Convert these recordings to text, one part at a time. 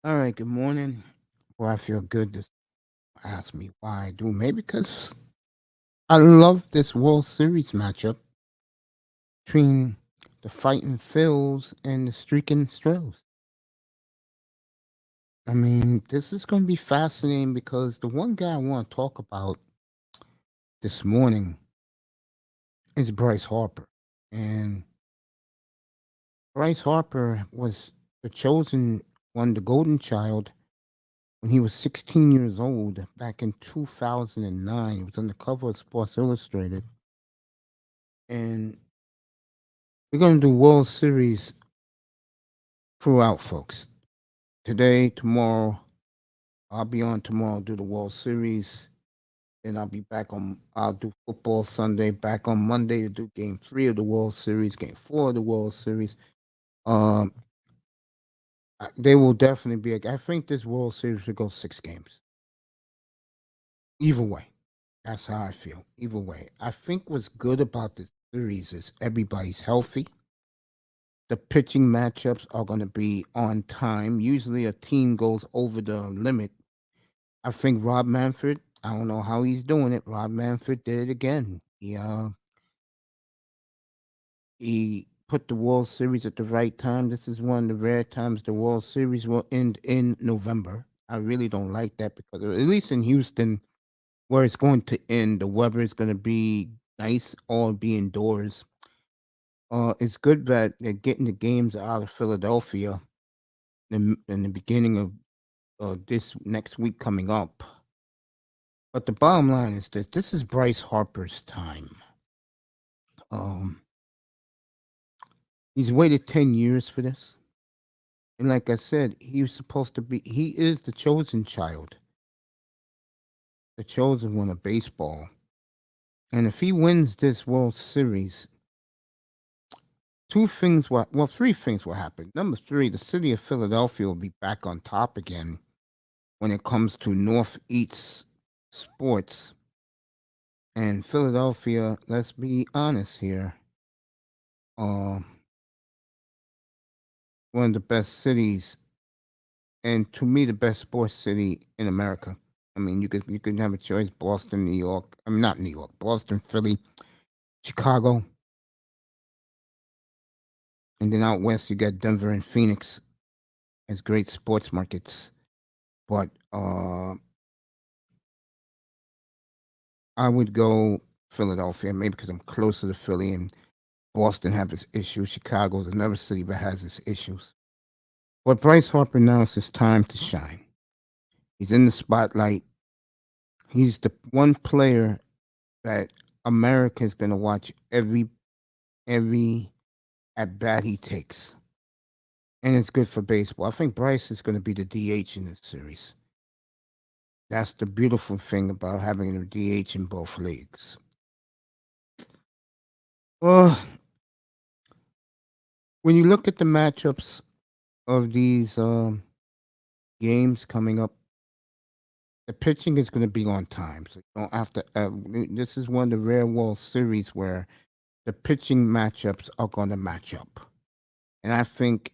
All right, good morning. Well, I feel good to ask me why I do. Maybe because I love this World Series matchup between the Fighting Phils and the Streaking Stros. I mean, this is going to be fascinating because the one guy I want to talk about this morning is Bryce Harper. And Bryce Harper was the chosen one, the golden child, when he was 16 years old back in 2009. He was on the cover of Sports Illustrated. And we're going to do World Series throughout, folks. Today, tomorrow, I'll be on tomorrow, do the World Series. Then I'll be back on, I'll do football Sunday, back on Monday to do game 3 of the World Series, game 4 of the World Series. Um, they will definitely be, I think this World Series will go 6 games. Either way. That's how I feel. Either way. I think what's good about this series is everybody's healthy. The pitching matchups are going to be on time. Usually a team goes over the limit. I think Rob Manfred, I don't know how he's doing it. Rob Manfred did it again. He put the World Series at the right time. This is one of the rare times the World Series will end in November. I really don't like that because at least in Houston, where it's going to end, the weather is going to be nice or be indoors. It's good that they're getting the games out of Philadelphia in the beginning of this next week coming up. But the bottom line is this: this is Bryce Harper's time. Um, he's waited 10 years for this, and like I said, he was supposed to be. He is the chosen child, the chosen one of baseball. And if he wins this World Series, three things will happen. Number three, the city of Philadelphia will be back on top again when it comes to Northeast sports. And Philadelphia, let's be honest here, uh, one of the best cities, and to me, the best sports city in America. I mean, you could have a choice: Boston, New York. I mean, not New York, Boston, Philly, Chicago, and then out west you got Denver and Phoenix as great sports markets. But I would go Philadelphia, maybe because I'm closer to Philly, and Boston have its issues. Chicago's another city that has its issues. But Bryce Harper now is his time to shine. He's in the spotlight. He's the one player that America is going to watch every at bat he takes, and it's good for baseball. I think Bryce is going to be the DH in this series. That's the beautiful thing about having a DH in both leagues. Well, when you look at the matchups of these games coming up, the pitching is going to be on time. So you don't have to. This is one of the rare World Series where the pitching matchups are going to match up, and I think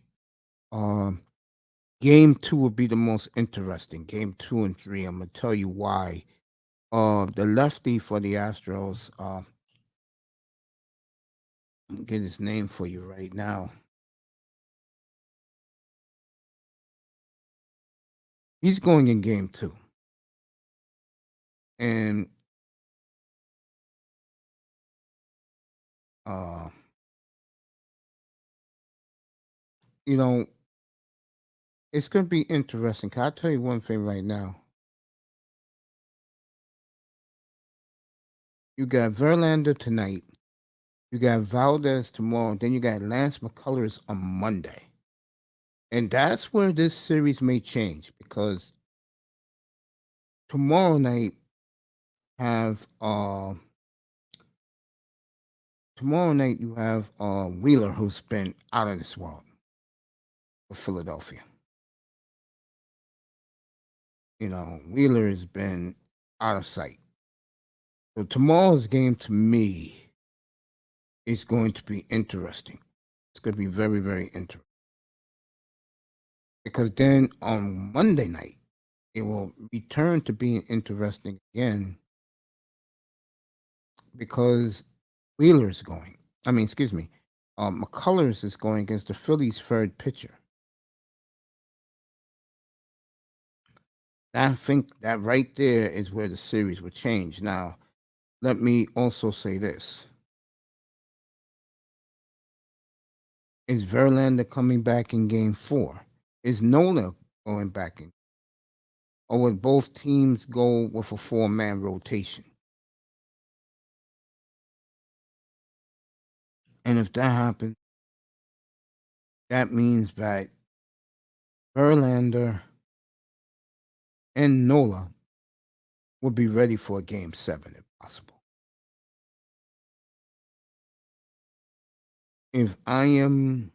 um, Game 2 will be the most interesting. Game 2 and 3. I'm gonna tell you why. The lefty for the Astros. I'm gonna get his name for you right now. He's going in Game 2, and uh, you know it's gonna be interesting. Can I tell you one thing right now? You got Verlander tonight. You got Valdez tomorrow. Then you got Lance McCullers on Monday, and that's where this series may change because tomorrow night have tomorrow night you have Wheeler, who's been out of this world for Philadelphia. Wheeler has been out of sight. So tomorrow's game to me is going to be interesting. It's going to be very, very interesting because then on Monday night it will return to being interesting again because Wheeler's going. I mean, excuse me, McCullers is going against the Phillies' third pitcher. I think that right there is where the series would change. Now, let me also say this: is Verlander coming back in Game 4? Is Nola going back in? Or would both teams go with a four-man rotation? And if that happens, that means that Verlander and Nola will be ready for a Game 7 if possible. If I am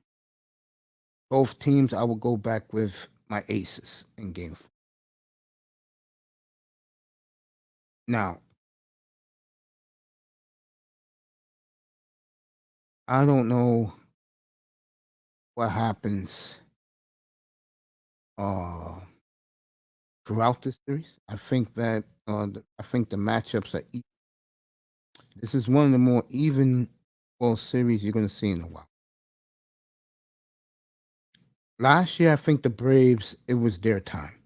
both teams, I will go back with my aces in Game 4. Now, I don't know what happens uh, throughout this series. I think that I think the matchups are. This is one of the more even World Series you're going to see in a while. Last year, I think the Braves, it was their time.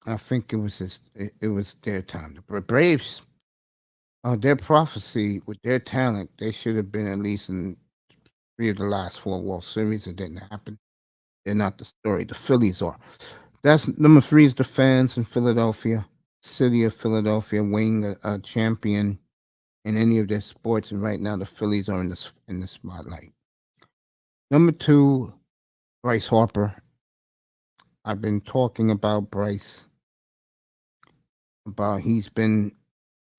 I think it was their time. The Braves, their prophecy with their talent, they should have been at least in three of the last four World Series. It didn't happen. They're not the story. The Phillies are. That's number three is the fans in Philadelphia, city of Philadelphia, weighing a champion in any of their sports. And right now, the Phillies are in the spotlight. Number two, Bryce Harper. I've been talking about Bryce, about he's been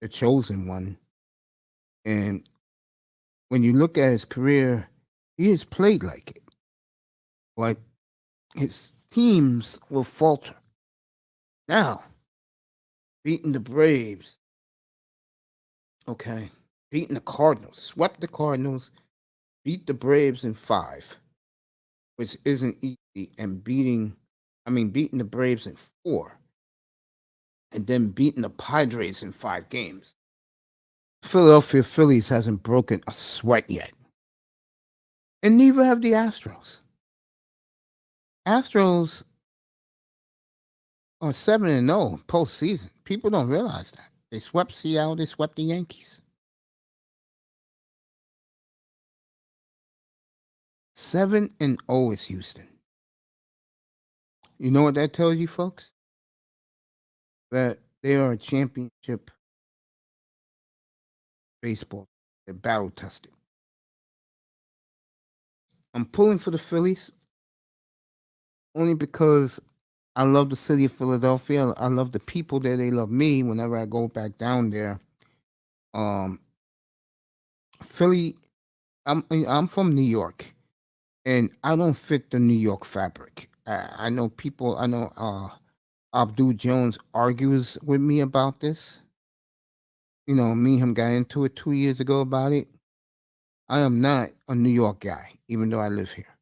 the chosen one. And when you look at his career, he has played like it. But his teams will falter. Now, beating the Braves, okay, beating the Cardinals, swept the Cardinals, beat the Braves in 5, which isn't easy, and beating the Braves in 4, and then beating the Padres in 5 games. Philadelphia Phillies hasn't broken a sweat yet. And neither have the Astros. Astros are 7-0 postseason. People don't realize that. They swept Seattle, they swept the Yankees. 7-0 is Houston. You know what that tells you, folks? That they are a championship baseball. They're battle tested. I'm pulling for the Phillies only because I love the city of Philadelphia. I love the people there. They love me whenever I go back down there. Um, Philly, I'm from New York, and I don't fit the New York fabric. I know people. I know Abdul Jones argues with me about this. You know, me and him got into it 2 years ago about it. I am not a New York guy, even though I live here.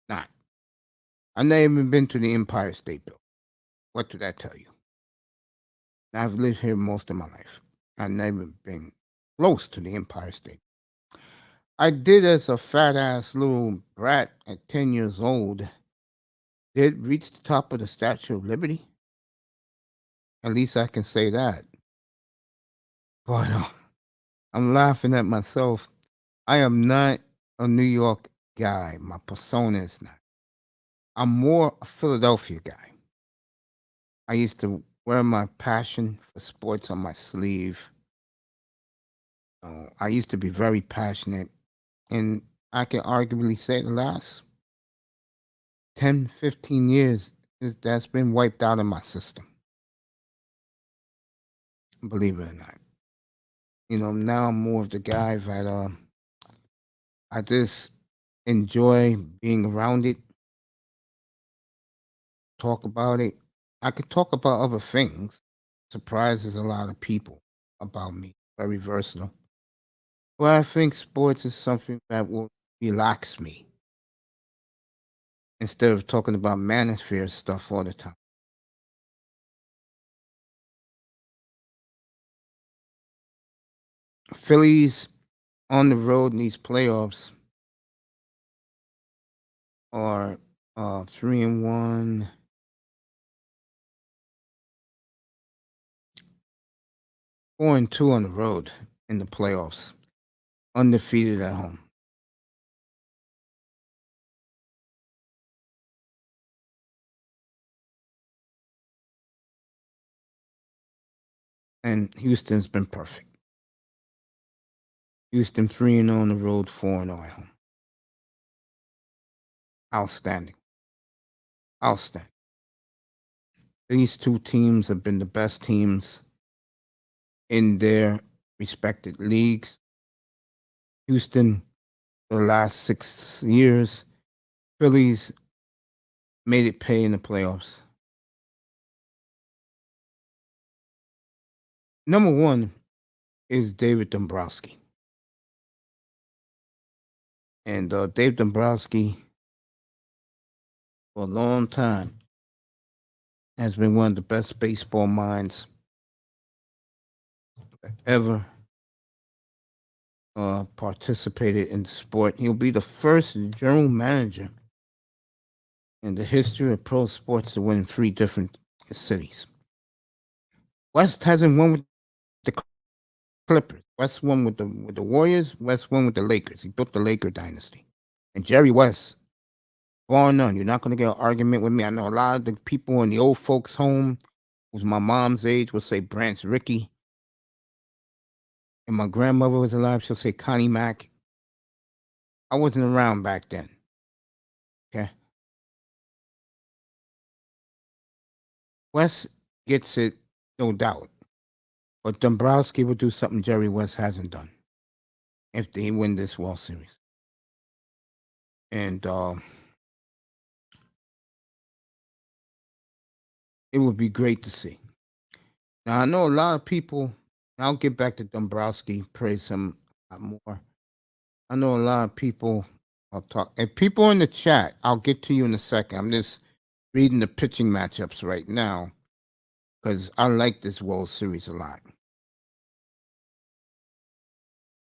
Not. I've never even been to the Empire State Building. What did that tell you? I've lived here most of my life. I've never been close to the Empire State. I did, as a fat ass little brat at 10 years old, did reach the top of the Statue of Liberty. At least I can say that. But I'm laughing at myself. I am not a New York guy. My persona is not. I'm more a Philadelphia guy. I used to wear my passion for sports on my sleeve. I used to be very passionate, and I can arguably say the last 10, 15 years that's been wiped out of my system. Believe it or not. You know, now I'm more of the guy that I just enjoy being around it, talk about it. I could talk about other things. Surprises a lot of people about me. Very versatile. Well, I think sports is something that will relax me. instead of talking about manosphere stuff all the time. Phillies on the road in these playoffs are 3-1, 4-2 on the road in the playoffs, undefeated at home. And Houston's been perfect. Houston 3-0 on the road, 4-0 at home. Outstanding. Outstanding. These two teams have been the best teams in their respected leagues. Houston, for the last 6 years, Phillies made it pay in the playoffs. Number one is David Dombrowski. And Dave Dombrowski, for a long time, has been one of the best baseball minds ever participated in the sport. He'll be the first general manager in the history of pro sports to win in 3 different cities. West hasn't won with the Clippers. West won with the Warriors. West won with the Lakers. He built the Laker dynasty. And Jerry West, bar none, you're not going to get an argument with me. I know a lot of the people in the old folks' home, who's my mom's age, will say Branch Rickey. And my grandmother was alive, she'll say Connie Mack. I wasn't around back then. Okay. West gets it, no doubt. But Dombrowski will do something Jerry West hasn't done if they win this World Series. And it would be great to see. Now, I know a lot of people, I'll get back to Dombrowski, praise him a lot more. I know a lot of people, I'll talk, and people in the chat, I'll get to you in a second. I'm just reading the pitching matchups right now because I like this World Series a lot.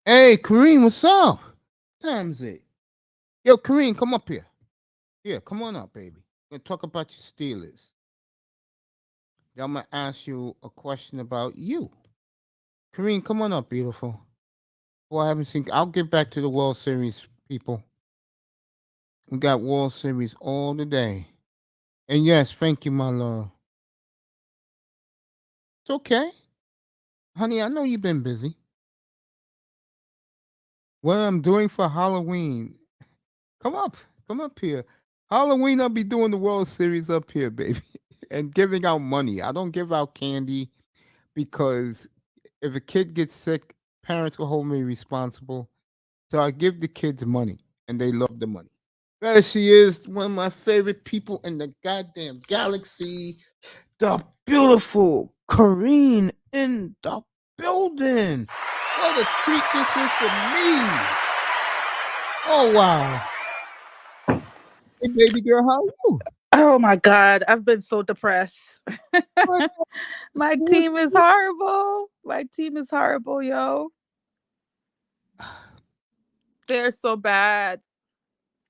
Hey, Kareem, what's up? What time is it? Yo, Kareem, come up here. Yeah, come on up, baby. We're going to talk about your Steelers. I'm going to ask you a question about you. Kareem, come on up, beautiful. Well, I haven't seen. I'll get back to the World Series, people. We got World Series all the day. And yes, thank you, my love. It's okay. Honey, I know you've been busy. What I'm doing for Halloween. Come up here. Halloween, I'll be doing the World Series up here, baby. And giving out money. I don't give out candy because if a kid gets sick, parents will hold me responsible. So I give the kids money, and they love the money. There she is, one of my favorite people in the goddamn galaxy, the beautiful Kareen in the building. What a treat this is for me. Oh, wow. Hey, baby girl, how are you? Oh my God, I've been so depressed. My team is horrible. My team is horrible, yo. They're so bad.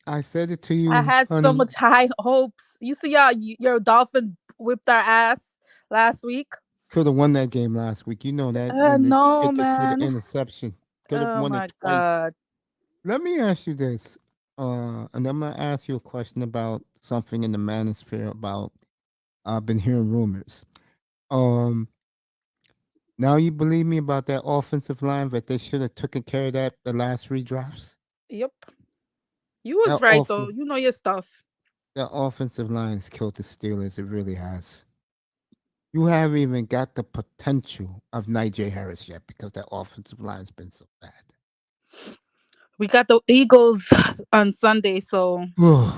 I said it to I you, had so honey. much high hopes. You see, your Dolphin whipped our ass last week. Could have won that game last week. You know that. And they No, picked it for the man. interception. Could have Oh won my it twice. God. Let me ask you this. And I'm gonna ask you a question about something in the manosphere about I've been hearing rumors. Um Now you believe me about that offensive line that they should have taken care of that the last 3 drafts? Yep. You was That right though. offense You know your stuff. that offensive line has killed the Steelers. It really has. You haven't even got the potential of Najee Harris yet because that offensive line has been so bad. We got the Eagles on Sunday, so I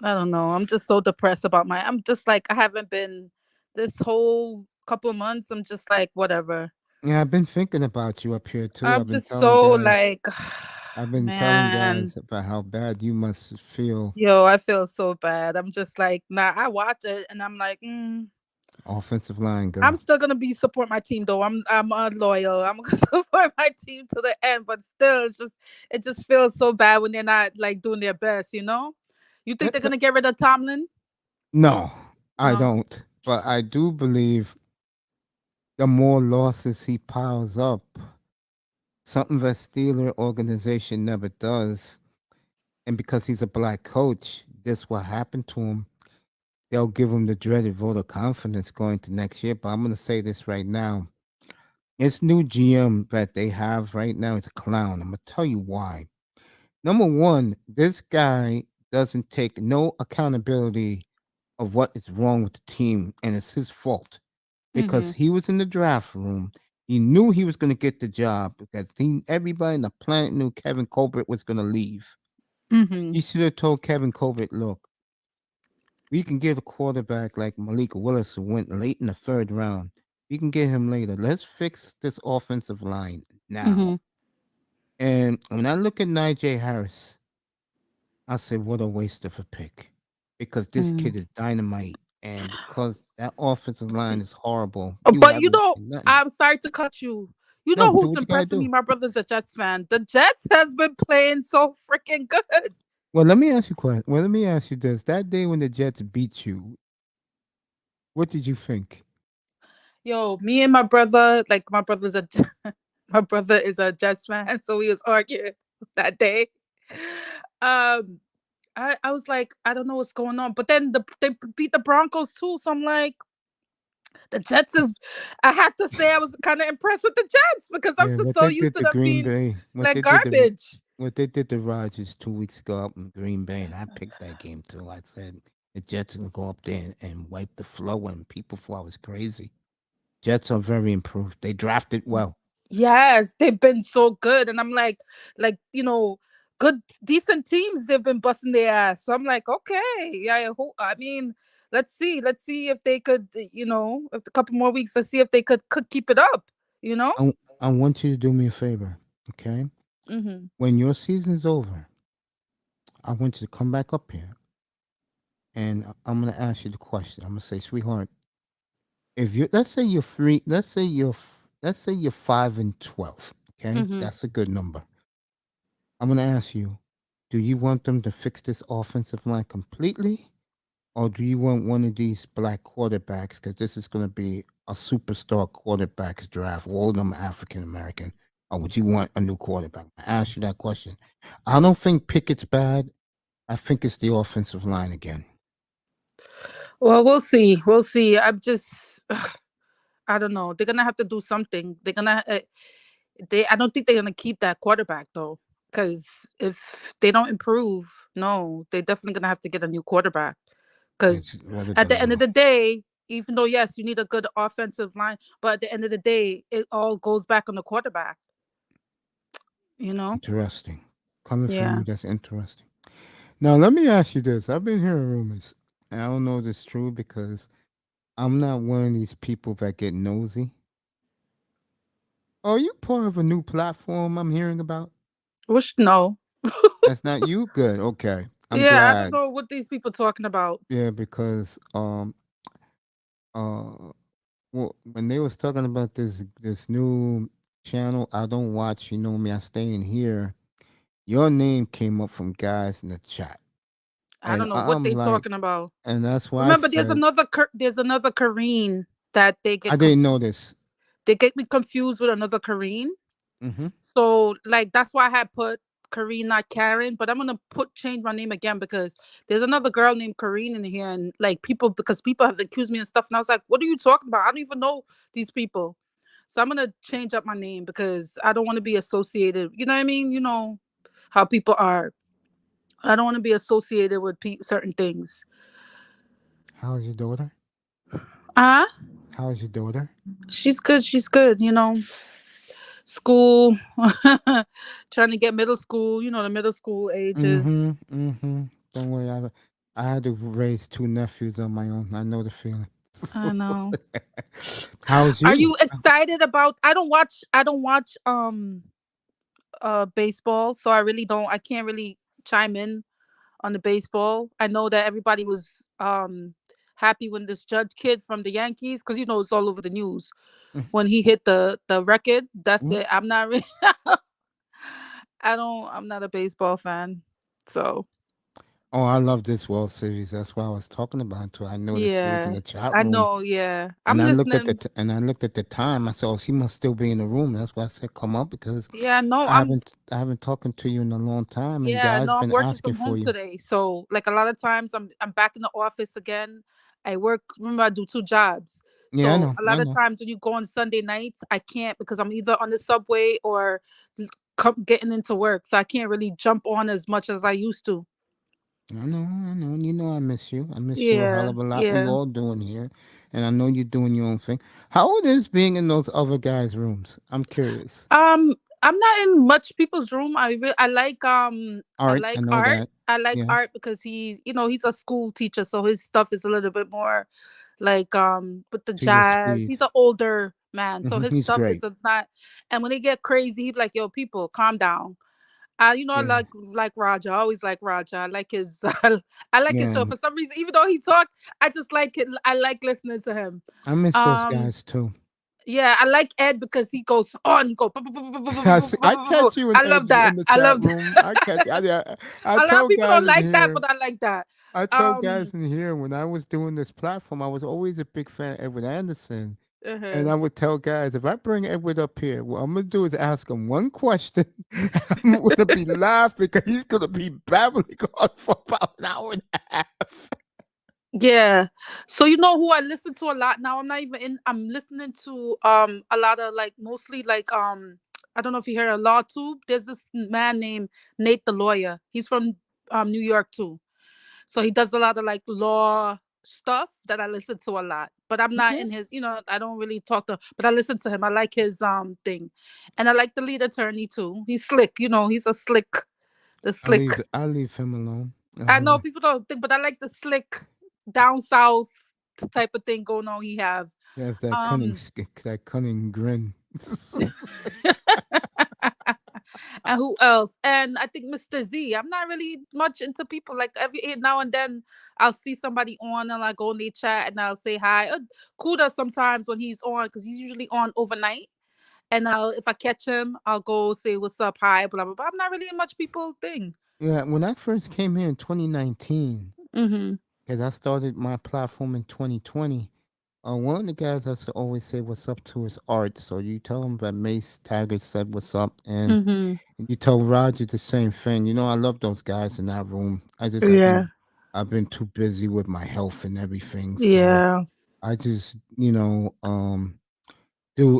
don't know. I'm just so depressed about I'm just like, I haven't been this whole couple of months. I'm just like, whatever. Yeah, I've been thinking about you up here too. I'm I've been just telling so guys. like, I've been telling Man. guys about how bad you must feel. Yo, I feel so bad. I'm just like, nah, I watch it and I'm like, Offensive line, I'm girl. still gonna be support my team though. I'm loyal. I'm gonna support my team to the end, but still, it just feels so bad when they're not like doing their best. You know, you think Let- they're let- gonna get rid of Tomlin? no, I No. don't. But I do believe the more losses he piles up, something that Steeler organization never does, and because he's a black coach, this what happened to him. They'll give him the dreaded vote of confidence going to next year. But I'm going to say this right now. This new GM that they have right now is a clown. I'm going to tell you why. Number one, this guy doesn't take no accountability of what is wrong with the team, and it's his fault because Mhm. he was in the draft room. He knew he was going to get the job because everybody on the planet knew Kevin Colbert was going to leave. Mhm. He should have told Kevin Colbert, look, we can get a quarterback like Malik Willis who went late in the third round. We can get him later. Let's fix this offensive line now. Mhm. And when I look at Najee Harris, I said, what a waste of a pick. Because this Mhm. kid is dynamite. And because that offensive line is horrible, you But you haven't know, seen nothing. I'm sorry to cut you. You No, know do who's what you gotta impressing me? do. My brother's a Jets fan. The Jets has been playing so freaking good. Well, let me ask you a question. Well, let me ask you this. That day when the Jets beat you, what did you think? Yo, me and my brother, like my brother's a my brother is a Jets fan, so we was arguing that day. Um, I was like, I don't know what's going on, but then they beat the Broncos too, so I'm like, the Jets is. I have to say, I was kind of impressed with the Jets because I'm Yeah, just what so they used did to to them Green being Bay, like garbage. what they did to Rodgers 2 weeks ago up in Green Bay, and I picked that game too. I said the Jets gonna go up there and wipe the flow, and people thought I was crazy. Jets are very improved. They drafted well. Yes, they've been so good, and I'm like good, decent teams. They've been busting their ass. So I'm like, okay, yeah. I mean, let's see if they could, if a couple more weeks, let's see if they could keep it up. You know. I want you to do me a favor, okay? Mhm. When your season's over, I want you to come back up here, and I'm gonna ask you the question. I'm gonna say, sweetheart, if you let's say you're free, let's say you're 5-12, okay? Mhm. That's a good number. I'm gonna ask you, do you want them to fix this offensive line completely, or do you want one of these black quarterbacks? Because this is gonna be a superstar quarterbacks draft, all of them African American. Or would you want a new quarterback? I ask you that question. I don't think Pickett's bad. I think it's the offensive line again. Well, we'll see. We'll see. I'm just, I don't know. They're gonna have to do something. They. I don't think they're gonna keep that quarterback though, because if they don't improve, no, they're definitely gonna have to get a new quarterback. It's Because what a at the end of dilemma. the day, even though yes, you need a good offensive line, but at the end of the day, it all goes back on the quarterback. You know? Interesting. Coming from Yeah. you, that's interesting. Now, let me ask you this. I've been hearing rumors. And I don't know if it's true because I'm not one of these people that get nosy. Are you part of a new platform I'm hearing about? Wish no. That's not you? Good. Okay. I'm Yeah, I don't glad. know what these people talking about. Yeah, because uh well, when they was talking about this new channel, I don't watch, you know me, I stay in here. Your name came up from guys in the chat. I And don't know what I'm they like, talking about. and that's why I Remember, said There's another Kareen that I didn't know this. they get me confused with another Kareen. Mm-hmm. So like that's why I had put Kareen, not Karen. But I'm gonna put change my name again because there's another girl named Kareen in here, and like people have accused me and stuff, and I was like, what are you talking about? I don't even know these people. So I'm gonna change up my name because I don't want to be associated. You know what I mean? You know how people are. I don't want to be associated with certain things. How's your daughter? Ah, How's your daughter? she's good. She's good. You know, school, trying to get middle school. You know, the middle school ages. Mm-hmm. Mm-hmm. Don't worry. I had to raise two nephews on my own. I know the feeling. I know. How's Are you? you excited about? I don't watch. baseball, so I can't really chime in on the baseball. I know that everybody was happy when this Judge kid from the Yankees, because it's all over the news when he hit the record. That's Mhm. it. I'm not really I'm not a baseball fan. So Oh, I love this World Series. That's why I was talking about it too. I noticed it was in yeah, the chat I room, know, yeah. and I'm listening. I looked at the time. I said, "Oh, she must still be in the room." That's why I said, "Come up," because Yeah, no, I'm I haven't talking to you in a long time, and yeah, guys no, I'm been working asking from for home you. today. So like a lot of times I'm back in the office again. I work, remember I do two jobs. Yeah, So a I lot of know, times when you go on Sunday nights, I can't because I'm either on the subway or getting into work. So I can't really jump on as much as I used to. I know, I know. You know, I miss you. I miss you a hell Yeah, of a lot. We yeah. all doing here, and I know you're doing your own thing. How it is being in those other guys' rooms? I'm curious. I'm not in much people's room. I like I Art, I like know art. that. I like Yeah, art because he's a school teacher, so his stuff is a little bit more like with the to your jazz. speed. He's an older man, so his He's stuff is great. not. And when they get crazy, he's like, "Yo, people, calm down." I Yeah, like Roger. I always like Roger. I like his I like his yeah. show for some reason. Even though he talk, I just like it. I like listening to him. I miss those Um, guys too. yeah, I like Ed because he goes on. He go. I catch you I in love Ed's in that. the I chat love that. room. I catch. I A lot of tell people guys don't in like that, here. but I like that. I tell Um. guys in here when I was doing this platform, I was always a big fan of Edward Anderson. And Uh-huh. I would tell guys, if I bring Edward up here, what I'm gonna do is ask him one question. I'm gonna be laughing because he's gonna be babbling on for about an hour and a half. Yeah. So you know who I listen to a lot now? I'm not even in. I'm listening to a lot of like mostly like I don't know if you hear a law tube. There's this man named Nate the lawyer. He's from New York too. So he does a lot of like law stuff that I listen to a lot. But I'm not Okay. in his, I don't really talk to, but I listen to him. I like his thing. And I like the lead attorney too. He's slick, he's a slick, the slick. I leave him alone. I know people don't think, but I like the slick down south type of thing going on he have. He has that Um that cunning grin. and who else? And I think Mr. Z. I'm not really much into people. Like every now and then I'll see somebody on and I go in their chat and I'll say hi. Kuda sometimes when he's on, because he's usually on overnight. And if I catch him, I'll go say what's up, hi, blah blah blah. I'm not really in much people thing. Yeah, when I first came here in 2019, Mm-hmm. because I started my platform in 2020. One of the guys I used to always say what's up to is Art. So you tell him that Mace Taggart said what's up, and Mm-hmm. you tell Roger the same thing. You know, I love those guys in that room. Yeah. I've been too busy with my health and everything. So Yeah. I just,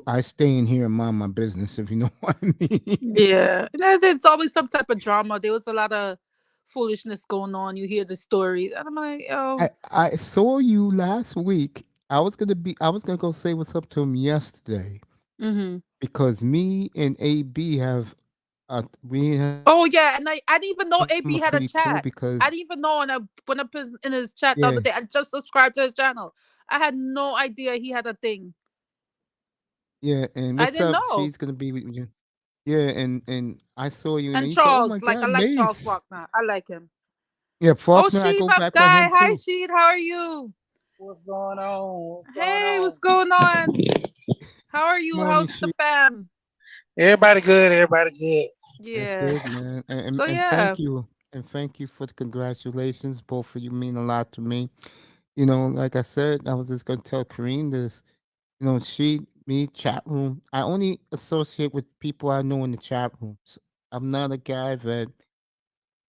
I stay in here and mind my business, if you know what I mean. Yeah. There's always some type of drama. There was a lot of foolishness going on. You hear the stories. And I'm like, oh. I saw you last week. I was gonna go say what's up to him yesterday Mm-hmm. because me and AB have we have Oh yeah, and I didn't even know become a AB had pretty a cool chat. I because didn't even know, and I went up in his chat the yeah, other day. I just subscribed to his channel. I had no idea he had a thing. yeah, and I what's didn't up? know. She's gonna be with you. Yeah, and I saw you and And you said, "Oh my Charles, like I God, like Charles Mace." Faulkner. I like him. Yeah, Oh, Faulkner, I Sheed, go my back with guy. him Hi, too. Sheed. How are you? What's going on? What's going Hey, on? what's going on? How are you? Morning, How's the she. fam? Everybody good. Everybody good. That's Yeah. good, man. So And yeah. thank you for the congratulations. Both of you mean a lot to me. You know, like I said, I was just gonna tell Kareem this. You know, me, chat room. I only associate with people I know in the chat rooms. I'm not a guy that,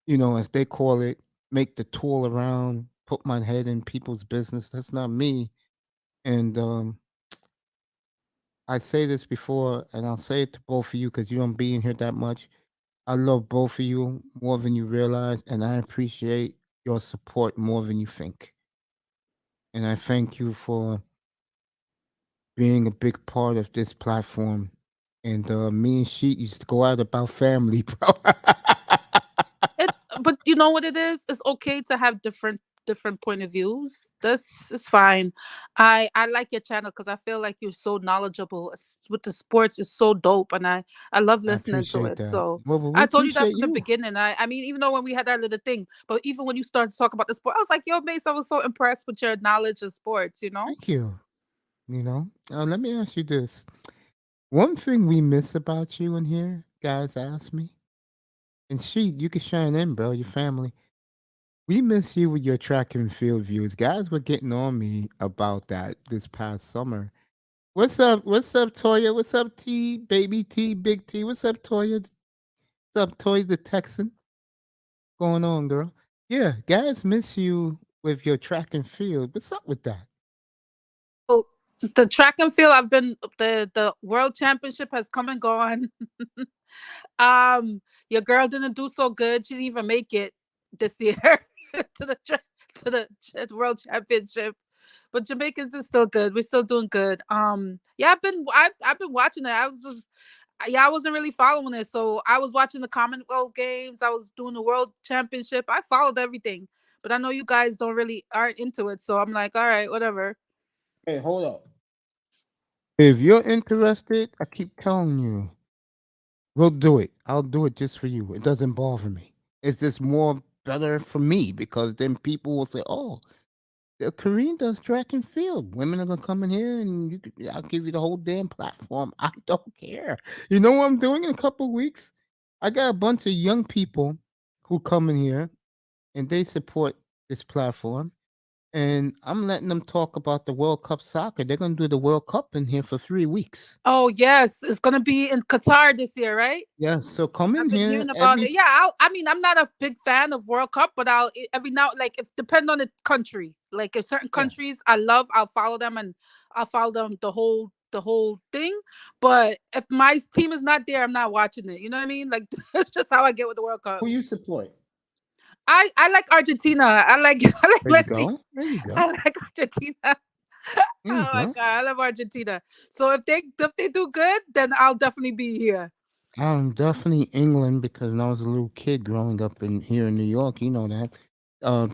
as they call it, make the tour around, put my head in people's business. That's not me. And I say this before, and I'll say it to both of you because you don't be in here that much. I love both of you more than you realize, and I appreciate your support more than you think. And I thank you for being a big part of this platform. And me and Sheet used to go out about family, bro. But you know what it is? It's okay to have different different point of views. This is fine. I like your channel because I feel like you're so knowledgeable with the sports. Is so dope, and I love I listening to appreciate it. that. So Well, we I told you that appreciate from the you. beginning. I mean, even though when we had that little thing, but even when you started to talk about the sport, I was like, yo, Mace, I was so impressed with your knowledge of sports. You know. Thank you. Let me ask you this. One thing we miss about you in here, guys ask me, and you can shine in, bro, your family. We miss you with your track and field views. Guys were getting on me about that this past summer. What's up? What's up, Toya? What's up, T, baby T, big T? What's up, Toya? What's up, Toya the Texan? Going on, girl? Yeah, guys miss you with your track and field. What's up with that? Oh, the track and field. I've been the world championship has come and gone. Your girl didn't do so good. She didn't even make it this year to the world championship. But Jamaicans is still good. We're still doing good. Yeah, I've been watching it. I was just yeah, I wasn't really following it. So I was watching the Commonwealth Games. I was doing the World Championship. I followed everything. But I know you guys don't really aren't into it. So I'm like, all right, whatever. Hey, hold up. If you're interested, I keep telling you, we'll do it. I'll do it just for you. It doesn't bother me. It's just more better for me because then people will say, "Oh, the Korean does track and field. Women are gonna come in here, and I'll give you the whole damn platform. I don't care. You know what I'm doing in a couple of weeks? I got a bunch of young people who come in here, and they support this platform. And I'm letting them talk about the World Cup soccer. They're gonna do the World Cup in here for 3 weeks. Oh yes, it's gonna be in Qatar this year, right? Yeah, so come I've in been here hearing about every. it. Yeah, I mean, I'm not a big fan of World Cup, but every now like if depend on the country. Like if certain Yeah. countries I love, I'll follow them and I'll follow them the whole thing. But if my team is not there, I'm not watching it. You know what I mean? Like that's just how I get with the World Cup. Who you support? I like Argentina. I like I like There you Messi. go. There you go. I like Argentina. There you Oh my go. god, I love Argentina. So if they do good, then I'll definitely be here. Definitely England because when I was a little kid growing up in here in New York, you know that.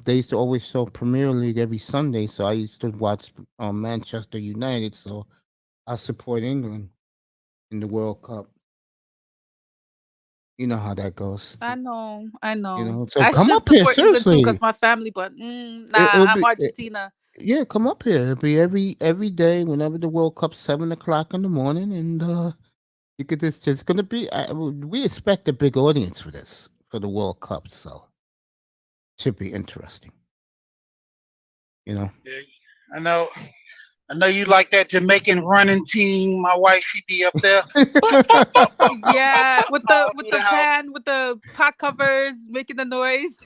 They used to always show Premier League every Sunday, so I used to watch Manchester United. So I support England in the World Cup. You know how that goes. I know, I know. So I come should up here support England too because seriously. my family, but It'll I'm be Argentina. yeah, come up here. It'll be every day whenever the World Cup's 7 o'clock in the morning, and you could just gonna be. We expect a big audience for this for the World Cup, so should be interesting. You know. Yeah, I know. I know you like that Jamaican running team. My wife, she be up there. Bop, bop, bop, bop, bop, bop, Yeah, bop, with the all with through the the house. pan, with the pot covers, making the noise.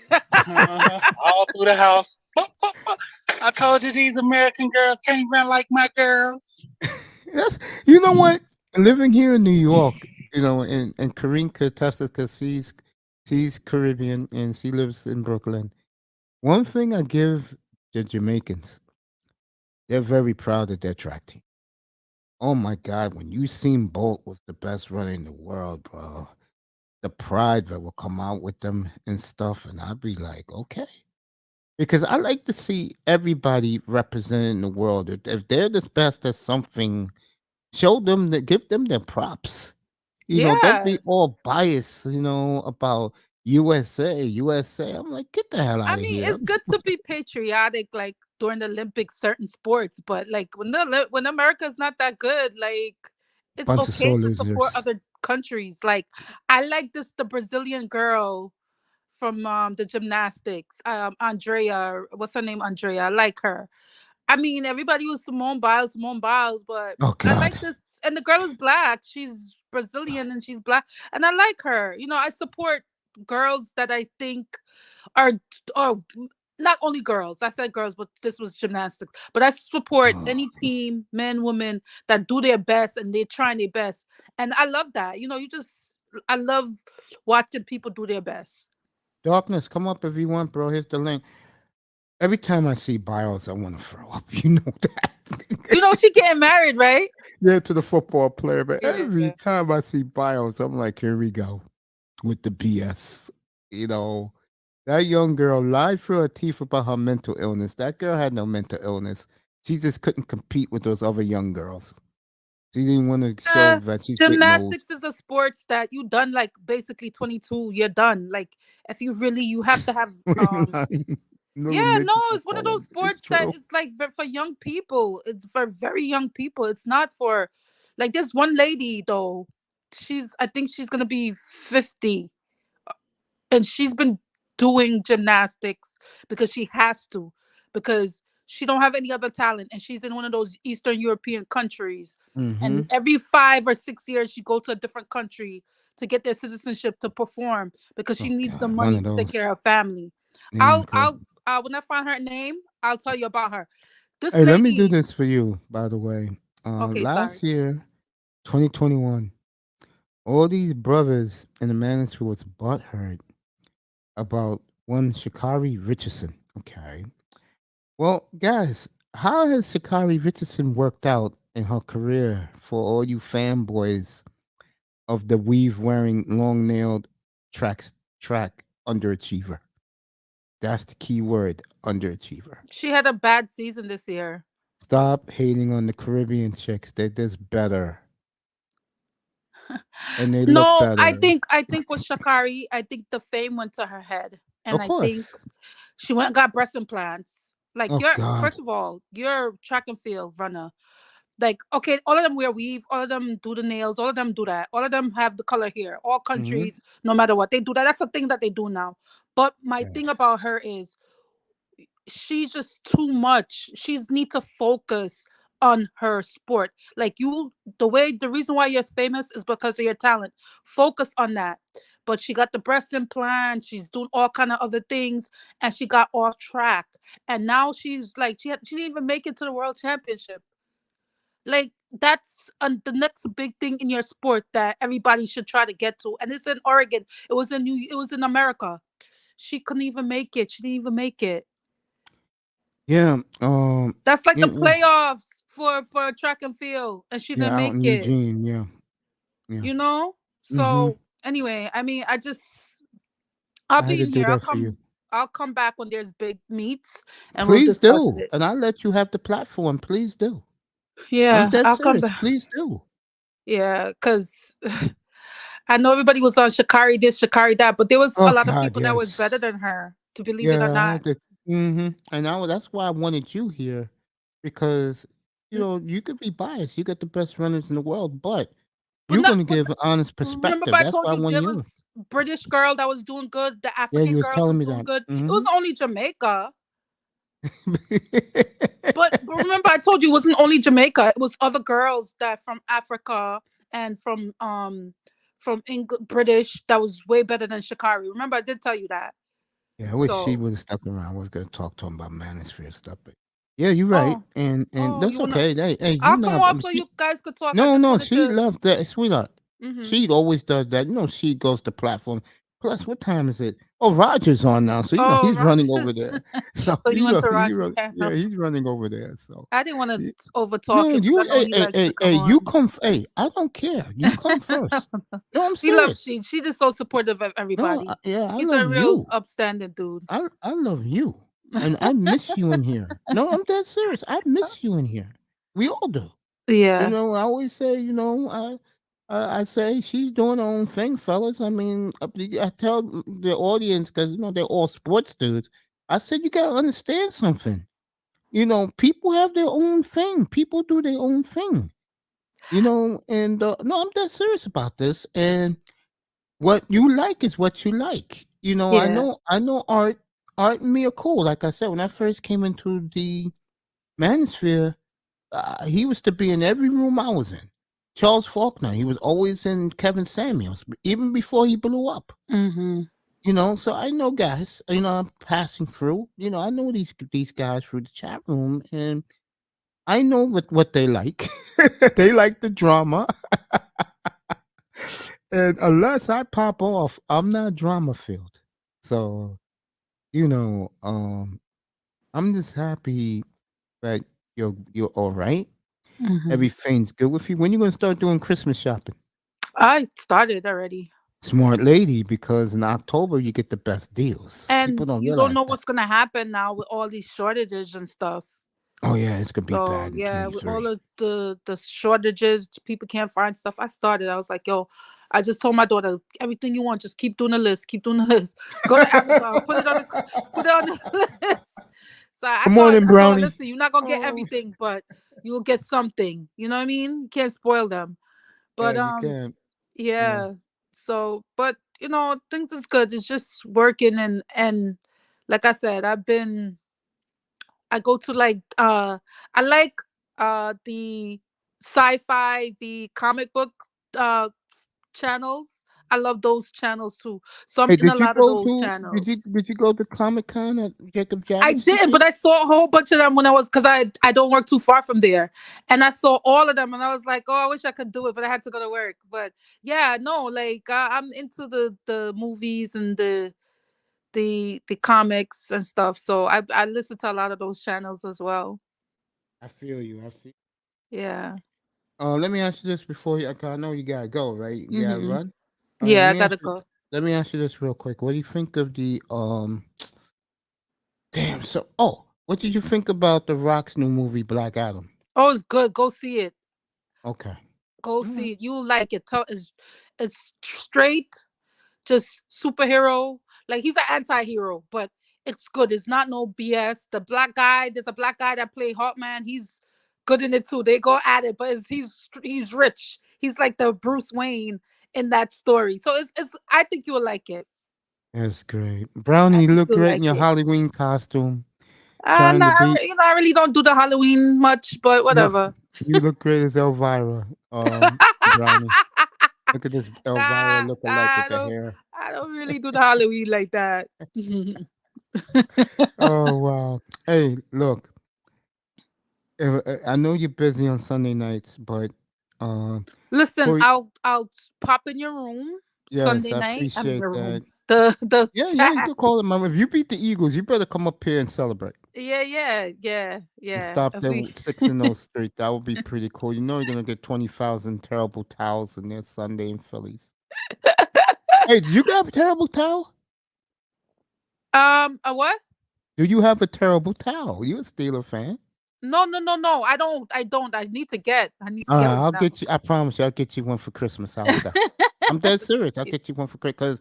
All through the house. Bop, bop, bop. I told you these American girls can't run like my girls. Yes, you know what? Living here in New York, and Karine could attest because she's Caribbean and she lives in Brooklyn. One thing I give the Jamaicans, they're very proud of their track team. Oh my God, when Usain Bolt was the best runner in the world, bro, the pride that will come out with them and stuff, and I'd be like, okay. Because I like to see everybody representing the world. If they're the best at something, show them that, give them their props. Don't Yeah, be all biased, about USA, USA. I'm like, get the hell I out of mean, here. it's good to be patriotic, like during the Olympics, certain sports, but like when America's not that good, like it's Bunch of okay sore to support losers. other countries. Like I like the Brazilian girl from the gymnastics, Andrea. What's her name? Andrea. I like her. I mean, everybody was Simone Biles, but Oh I God. like this. And the girl is black. She's Brazilian and she's black, and I like her. I support girls that I think are are not only girls. I said girls, but this was gymnastics. But I support any team, men, women, that do their best and they're trying their best, and I love that. I love watching people do their best. Darkness, come up if you want, bro. Here's the link. Every time I see bios, I want to throw up. You know that. She getting married, right? Yeah, to the football player. But Yeah. every time I see bios, I'm like, here we go with the BS. You know, That young girl lied through her teeth about her mental illness. That girl had no mental illness. She just couldn't compete with those other young girls. She didn't want to show Uh, that she's getting old. Gymnastics is a sports that you done like basically 22. You're done. Like if you really, you have to have No Yeah, no, religion or it's one of those calling. It's sports that true. it's like for young people. It's for very young people. It's not for like this one lady though. I think she's gonna be 50, and she's been doing gymnastics because she has to, because she don't have any other talent, and she's in one of those Eastern European countries. Mm-hmm. And every 5 or 6 years, she go to a different country to get their citizenship to perform because she Oh needs the God, one money of to take those. care of her family. Yeah, I'll because I'll when I find her name, I'll tell you about her. This hey, let me do lady. this for you. By the way, Okay, sorry. last year, 2021, all these brothers in the manosphere was butthurt about one Shakari Richardson. Okay. Well, guys, how has Shakari Richardson worked out in her career for all you fanboys of the weave wearing long nailed track underachiever? That's the key word, underachiever. She had a bad season this year. Stop hating on the Caribbean chicks. They're just better and they look No, I better. think I think with Shakari, I think the fame went to her head, and Of I think course. she went and got breast implants. Like Oh you're God. first of all, you're a track and field runner. Like okay, all of them wear weave, all of them do the nails, all of them do that, all of them have the color hair. All Hmm. countries, no matter what they do that. That's the thing that they do now. But my Yeah. thing about her is she's just too much. She's need to focus on her sport. Like the reason why you're famous is because of your talent. Focus on that. But she got the breast implant. She's doing all kind of other things, and she got off track. And now she's like she didn't even make it to the world championship. Like that's the next big thing in your sport that everybody should try to get to. And it's in Oregon. It was in America. She couldn't even make it. She didn't even make it. Yeah. That's like the Yeah. playoffs for track and field, and she Yeah. didn't Out make in it. Eugene. Yeah. Yeah. You know. Mm-hmm. So anyway, I mean, I'll I had be to in do here. that for you. I'll come back when there's big meets, and we'll Please discuss do, it. and I'll let you have the platform. Please do. I'm Yeah, dead I'll come serious. back. Please do. Yeah, because I know everybody was on Shakari this, Shakari that, but there was a Oh lot of God, people that was better yes. than her. To believe it or Yeah, I not. had to. Mm-hmm. And that's why I wanted you here, because N- you could be biased. You got the best runners in the world, but But you're not. going to But give an honest remember, perspective. I That's told why I you want there you. was British girl that was doing good. The Yeah, you African was girls telling was me doing that. good. It Mm-hmm. was only Jamaica. But remember, I told you it wasn't only Jamaica. It was other girls that from Africa and from British that was way better than Shakari. Remember, I did tell you that. Yeah, I wish she So, would have stuck around. I was going to talk to him about manosphere stuff, but yeah, you're right, oh, and oh, you that's wanna? okay. Hey, you I'll come know, off so you guys could talk. I no, just no, wanted she to. loved that, sweetheart. Hmm. She always does that. She goes to platform. Plus, what time is it? Oh, Roger's on now, so Oh, he's running over Rogers. there. So So you went to Rogers yeah, panel. he's running over there. So I didn't want to y- over talk no, him because you, I know he likes to come you on. come. Hey, I don't care. You come first. No, I'm We love serious. she. She just so supportive of No, everybody. yeah, I He's a love real you. upstanding dude. I love you, and I miss you in here. No, I'm dead serious. I miss you in here. We all do. Yeah. I always say, I say she's doing her own thing, fellas. I mean, I tell the audience, because they're all sports dudes. I said you gotta understand something. People have their own thing. People do their own thing. And no, I'm dead serious about this. And what you like is what you like. Yeah. I know art and me are cool. Like I said, when I first came into the manosphere, he was to be in every room I was in. Charles Faulkner, he was always in Kevin Samuels, even before he blew up. Mm-hmm. So I know guys. I'm passing through. I know these guys through the chat room, and I know what they like. They like the drama, and unless I pop off, I'm not drama filled. So I'm just happy that you're all right. Mm-hmm. Everything's good with you. When you gonna start doing Christmas shopping? I started already. Smart lady, because in October you get the best deals. People And don't you don't realize know that. what's gonna happen now with all these shortages and stuff. Oh yeah, it's gonna be So bad in yeah, with all 23. of the shortages, people can't find stuff. I was like, yo, I just told my daughter, everything you want, just keep doing the list, keep doing the list. Go to Amazon, put it on the list. So Good morning, I told her, Brownie. listen, you're not gonna get Oh, everything, but you'll get something. You know what I mean? You can't spoil them. yeah, But you can. Yeah. yeah. So, but things is good. It's just working and like I said, I go to like I like the sci-fi, the comic book uh channels. I love those channels too. So I'm Hey, in a did you lot of go those to? channels. Did you go to Comic-Con at Jacob I Javits this didn't, but year? I saw a whole bunch of them when I was because I don't work too far from there, and I saw all of them, and I was like, oh, I wish I could do it, but I had to go to work. But yeah, no, like I'm into the movies and the comics and stuff, so I listen to a lot of those channels as well. I feel you. I feel. Yeah. Let me ask you this before you. 'Cause I know you gotta go, right? You gotta Mm-hmm. run. All right. Yeah, I gotta go. Let me ask you this real quick. What do you think of the Damn. So, oh, what did you think about the Rock's new movie, Black Adam? Oh, it's good. Go see it. Okay. Go All see right. it. You'll like it. It's straight, just superhero. Like he's an anti-hero, but it's good. It's not no BS. The black guy, there's a black guy that played Hawkman. He's good in it too. They go at it, but he's rich. He's like the Bruce Wayne in that story. So it's I think you'll like it. That's great. I Brownie, you think look you'll great in like your it. Halloween costume. Trying No, to be. I really don't do the Halloween much, but No, whatever. you look great as Elvira. Brownie. Look at this Elvira Nah, look-alike with the hair. I don't really do the Halloween like that. Oh wow. Hey, look. I know you're busy on Sunday nights, but um, Listen, for I'll pop in your room yes, Sunday I night. I mean appreciate your room. that. The Yeah, yeah, you chat. can call it, mom. If you beat the Eagles, you better come up here and celebrate. Yeah. Stop If that we 6-0 streak. That would be pretty cool. You know you're gonna get 20,000 terrible towels in there Sunday in Phillies. Hey, do you got a terrible towel? a what? Do you have a terrible towel? You a Steeler fan? No. I don't. I need to All get right, one I'll now. get you. I promise you, I'll get you one for Christmas. How's that? I'm dead serious. I'll get you one for Christmas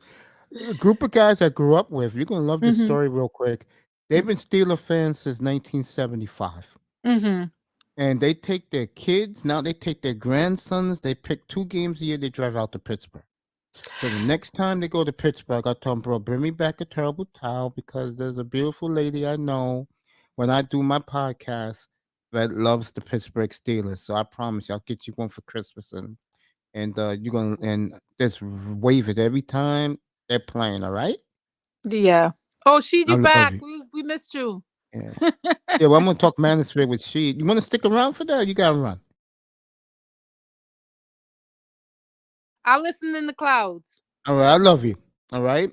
because a group of guys I grew up with. You're gonna love this Mhm. story real quick. They've been Steeler fans since 1975. Mhm. And they take their kids, now they take their grandsons, they pick 2 games a year, they drive out to Pittsburgh. So the next time they go to Pittsburgh, I tell them, bro, bring me back a terrible towel because there's a beautiful lady I know when I do my podcast that loves the Pittsburgh Steelers. So I promise you, I'll get you one for Christmas and you're gonna and just wave it every time they're playing, all right? Yeah. Oh, she I you love back. you. We missed you. Yeah. Yeah, well, I'm gonna talk manosphere with she. You wanna stick around for that? Or you gotta run. I'll listen in the clouds. All right, I love you. All right.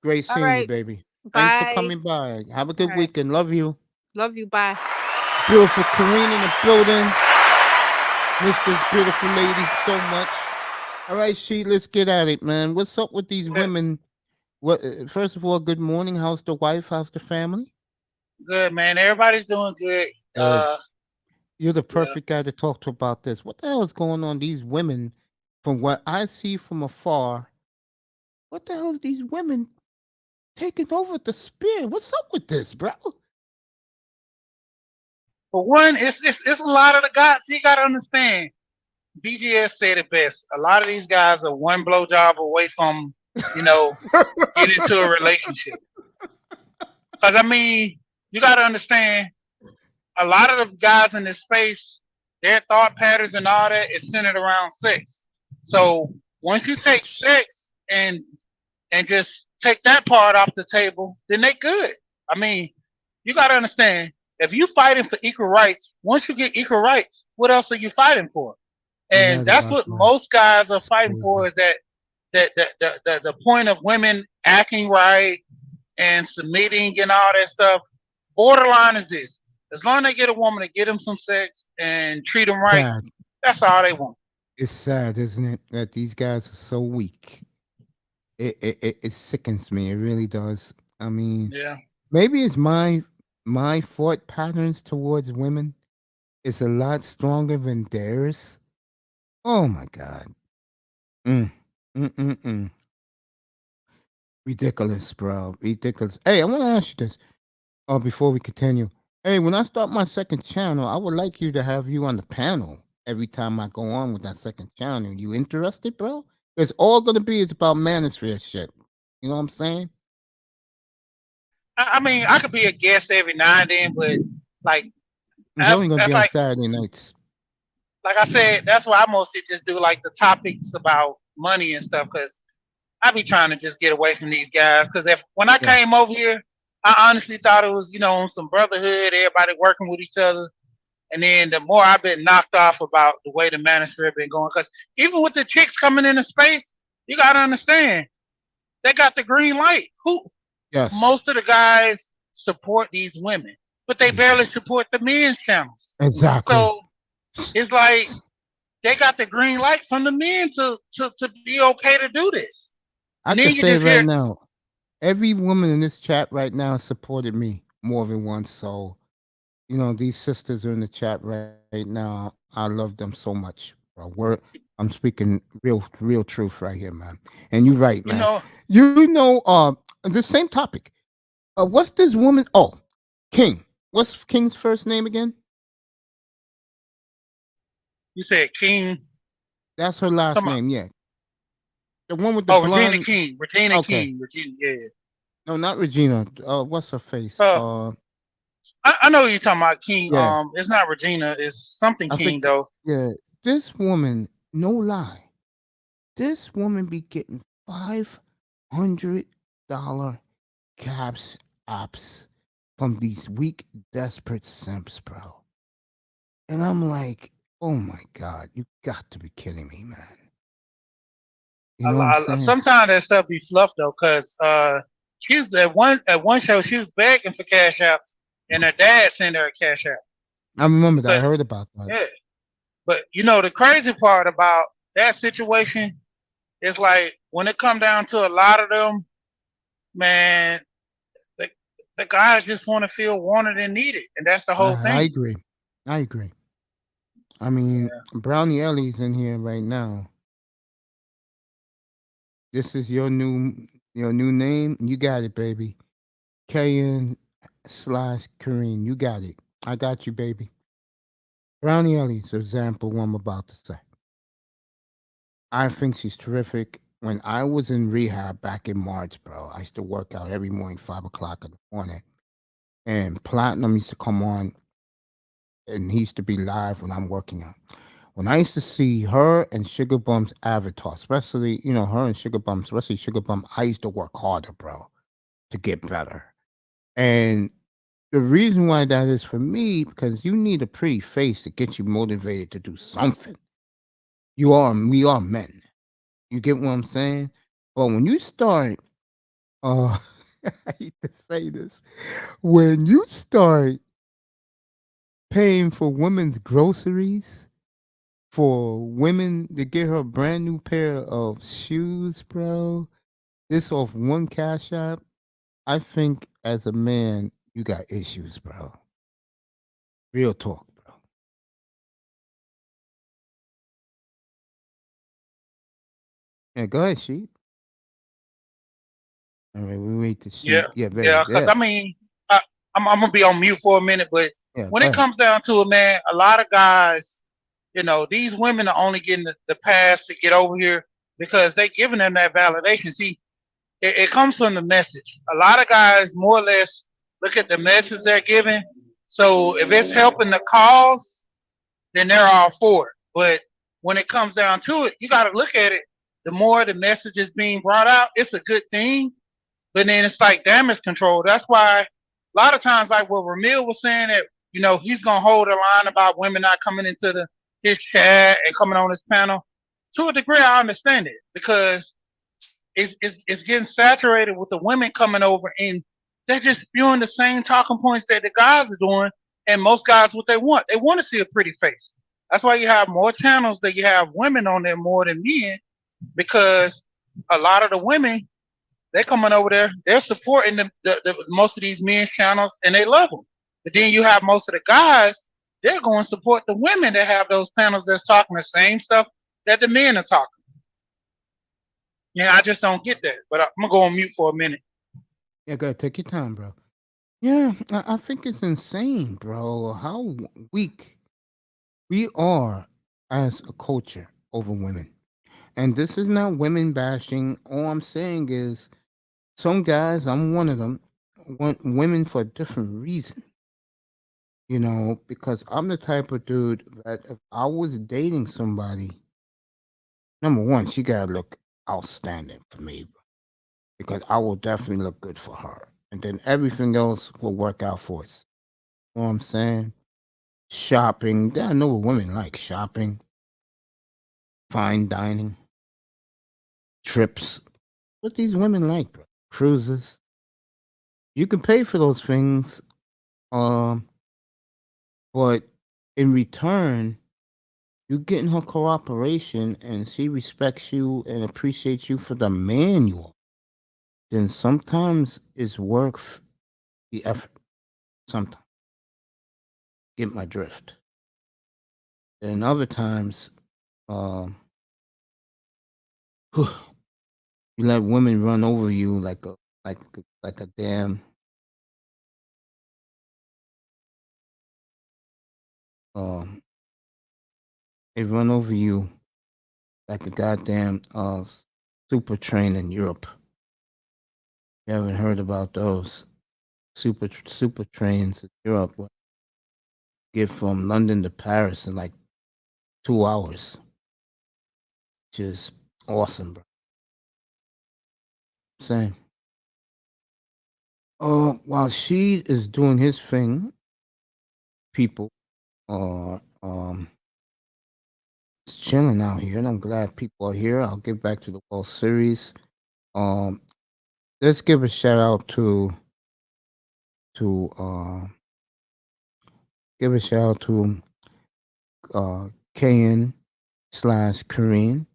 Great All seeing you, right. baby. Thanks for Bye. coming by. Have a All good right. weekend. Love you. Love you. Bye. Beautiful Kareen in the building. Miss this beautiful lady so much. All right, she, let's get at it, man. What's up with these Good, women? What? First of all, good morning. How's the wife? How's the family? good, man. Everybody's doing good. Good. You're the Yeah. perfect guy to talk to about this. What the hell is going on? These women, from what I see from afar, what the hell are these women taking over the spear? What's up with this, bro? For one, it's a lot of the guys. You got to understand. BGS said it best. A lot of these guys are one blowjob away from, you know, getting into a relationship. Because I mean, you got to understand. A lot of the guys in this space, their thought patterns and all that is centered around sex. So once you take sex and just take that part off the table, then they good. I mean, you got to understand, if you fighting for equal rights, once you get equal rights, what else are you fighting for? I'm And mad that's about what that. most guys are It's fighting for, crazy. is that the point of women acting right and submitting and all that stuff. Borderline is this: as long as they get a woman to get them some sex and treat them right, Sad. that's all they want. It's sad, isn't it, that these guys are so weak. It sickens me. It really does. I mean, Yeah. maybe it's my thought patterns towards women is a lot stronger than theirs. Oh my God. Mm, mm, mm, mm. Ridiculous, bro. Ridiculous. Hey, I want to ask you this. Before we continue. Hey, when I start my second channel, I would like you to have you on the panel every time I go on with that second channel. You interested, bro? It's all gonna be is about manosphere shit. You know what I'm saying? I mean, I could be a guest every now and then, but like It's only gonna be that's on Saturday nights. like I said, that's why I mostly just do like the topics about money and stuff because I be trying to just get away from these guys. Because if when I Yeah. came over here, I honestly thought it was some brotherhood, everybody working with each other. And then the more I've been knocked off about the way the manosphere been going, because even with the chicks coming into space, you gotta understand they got the green light. Yes. Most of the guys support these women, but they barely Yes. support the men's channels. Exactly. So it's like they got the green light from the men to be okay to do this. I And can then you say just right hear, now, every woman in this chat right now supported me more than once. So, these sisters are in the chat right now. I love them so much. Bro. I'm speaking real truth right here, man. And you're right, you man. know, The same topic. What's this woman? Oh, King. What's King's first name again? you said King. That's her last Come on. name. Yeah, the one with the Oh, Regina blonde. King. Regina Okay, King. Regina, yeah. no, not Regina. What's her face? Uh, I know who you're talking about, King. Yeah, It's not Regina. It's something I King think. though. Yeah, this woman. No lie, this woman be getting $500 caps apps from these weak, desperate simps, bro. And I'm like, oh my God, you got to be kidding me, man. You know what I'm saying? Sometimes that stuff be fluff though, cause she was at one show she was begging for cash out, and her dad sent her a cash out. I remember that. I But heard about that. yeah, but the crazy part about that situation is like when it come down to a lot of them, man, the the guys just want to feel wanted and needed, and that's the whole I thing. agree. I agree. I mean, Yeah. Brownie Ellie's in here right now. This is your new name. You got it, baby. KN/Kareem. You got it. I got you, baby. Brownie Ellie's example what I'm about to say. I think she's terrific. When I was in rehab back in March, bro, I used to work out every morning, 5 o'clock in the morning. And Platinum used to come on and he used to be live when I'm working out. When I used to see her and Sugar Bum's avatar, especially, her and Sugar Bum, especially Sugar Bum, I used to work harder, bro, to get better. And the reason why that is for me, because you need a pretty face to get you motivated to do something. We are men. You get what I'm saying? But when you start, uh, I hate to say this, when you start paying for women's groceries, for women to get her a brand new pair of shoes, bro, this off one cash app, I think as a man, you got issues, bro. Real talk, bro. Yeah, go ahead, Sheep. All right, we wait to Yeah, Sheep. Yeah, yeah. baby. Because Yeah, I mean, I'm gonna be on mute for a minute, but yeah, when go it ahead. comes down to it, man, a lot of guys, these women are only getting the pass to get over here because they giving them that validation. See, it comes from the message. A lot of guys more or less look at the message they're giving. So if it's helping the cause, then they're all for it. But when it comes down to it, you got to look at it. The more the message is being brought out, it's a good thing. But then it's like damage control. That's why a lot of times, like what Ramil was saying, that he's gonna hold a line about women not coming into his chat and coming on his panel. To a degree, I understand it because it's getting saturated with the women coming over and they're just spewing the same talking points that the guys are doing. And most guys, what they want to see a pretty face. That's why you have more channels that you have women on there more than men, because a lot of the women they're coming over there, they're supporting most of these men's channels and they love them. But then you have most of the guys, they're going to support the women that have those panels that's talking the same stuff that the men are talking. Yeah, I just don't get that. But I'm gonna go on mute for a minute. Yeah, go ahead, take your time, bro. Yeah, I think it's insane, bro, how weak we are as a culture over women. And this is not women bashing. All I'm saying is some guys, I'm one of them, want women for a different reason. Because I'm the type of dude that if I was dating somebody, number one, she gotta look outstanding for me because I will definitely look good for her. And then everything else will work out for us. You know what I'm saying? Shopping. Yeah, I know what women like shopping, fine dining, trips. What these women like, bro? Cruises. You can pay for those things, um, but in return, you getting her cooperation and she respects you and appreciates you for the man you are. Then sometimes it's worth the effort. Sometimes get my drift. And other times, um, you let women run over you like a damn um they run over you like a goddamn super train in Europe. You haven't heard about those super trains in Europe where you get from London to Paris in like 2 hours, which is awesome, bro. Saying, while she is doing his thing, people are chilling out here, and I'm glad people are here. I'll get back to the World Series. Um, let's give a shout out to give a shout out to KN slash Kareem,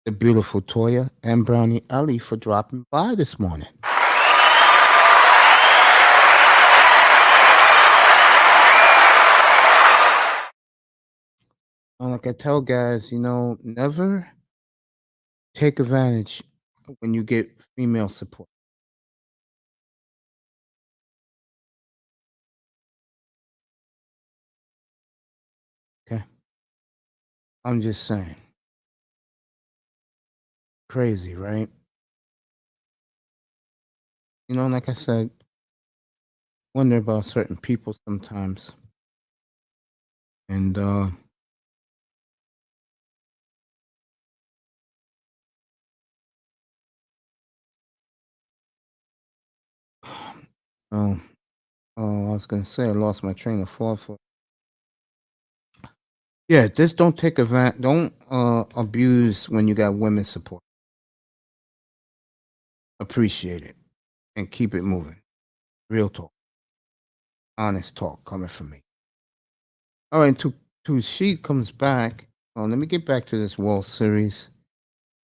the beautiful Toya, and Brownie Ellie for dropping by this morning. Like I tell guys, never take advantage when you get female support. Okay? I'm just saying. Crazy, right? Like I said, wonder about certain people sometimes. And oh, I was gonna say I lost my train of thought for. Yeah, just don't take advantage. Don't abuse when you got women support. Appreciate it and keep it moving. Real talk, honest talk coming from me. All right, to she comes back. Let me get back to this World Series.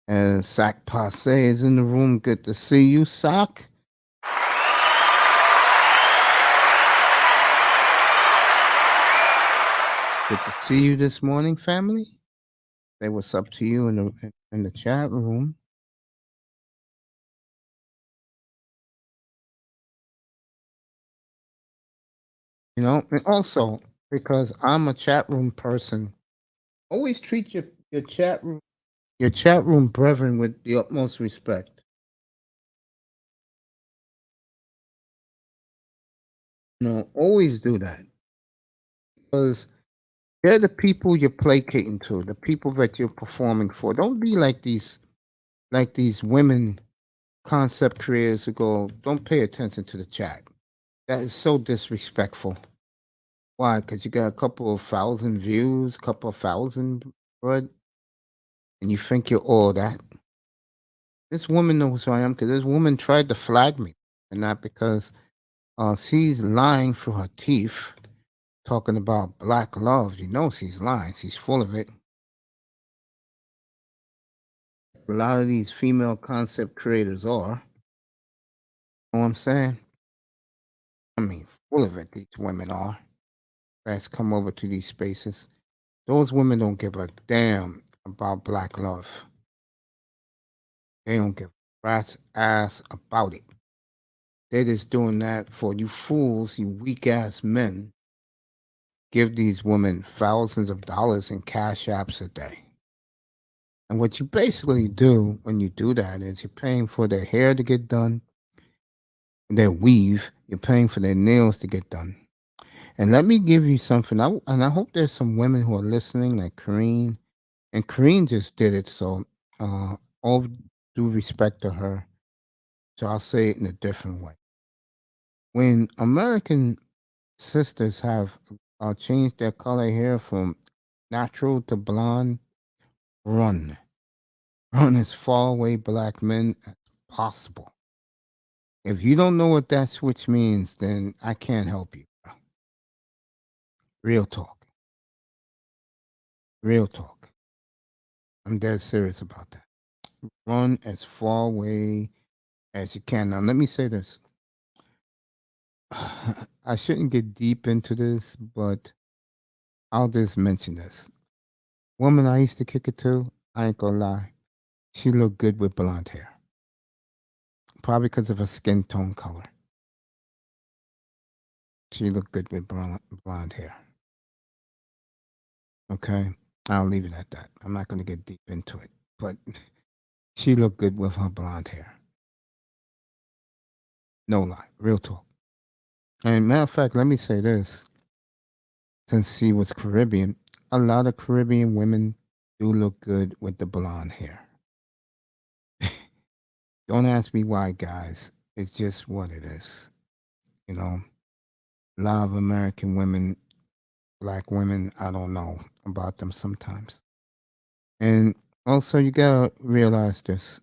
And Sac Passe is in the room. Good to see you, Sac. Good to see you this morning, family. Say what's up to you in the chat room. And also because I'm a chat room person, always treat your chat room brethren with the utmost respect. Always do that because they're the people you're placating to, the people that you're performing for. Don't be like these women concept creators who go, don't pay attention to the chat. That is so disrespectful. Why? Because you got a couple of thousand views, couple of thousand, bud, and you think you're all that. This woman knows who I am because this woman tried to flag me, and not because she's lying through her teeth. talking about black love, you know she's lying. She's full of it. A lot of these female concept creators are. You know what I'm saying? I mean, full of it, these women are. That's come over to these spaces. Those women don't give a damn about black love. They don't give a rat's ass about it. They're just doing that for you fools, you weak ass men. Give these women thousands of dollars in cash apps a day. And what you basically do when you do that is you're paying for their hair to get done, their weave, you're paying for their nails to get done. And let me give you something. And I hope there's some women who are listening, like Kareen. And Kareen just did it, so all due respect to her. So I'll say it in a different way. When American sisters have changed their color hair from natural to blonde, run. Run as far away black men as possible. If you don't know what that switch means, then I can't help you. Real talk. Real talk. I'm dead serious about that. Run as far away as you can. Now, let me say this. I shouldn't get deep into this, but I'll just mention this. Woman I used to kick it to, I ain't gonna lie, she looked good with blonde hair. Probably because of her skin tone color. She looked good with blonde hair. Okay? I'll leave it at that. I'm not going to get deep into it. But she looked good with her blonde hair. No lie. Real talk. And matter of fact, let me say this. Since she was Caribbean, a lot of Caribbean women do look good with the blonde hair. Don't ask me why, guys. It's just what it is. You know, a lot of American women, black women, I don't know about them sometimes. And also, you gotta realize this.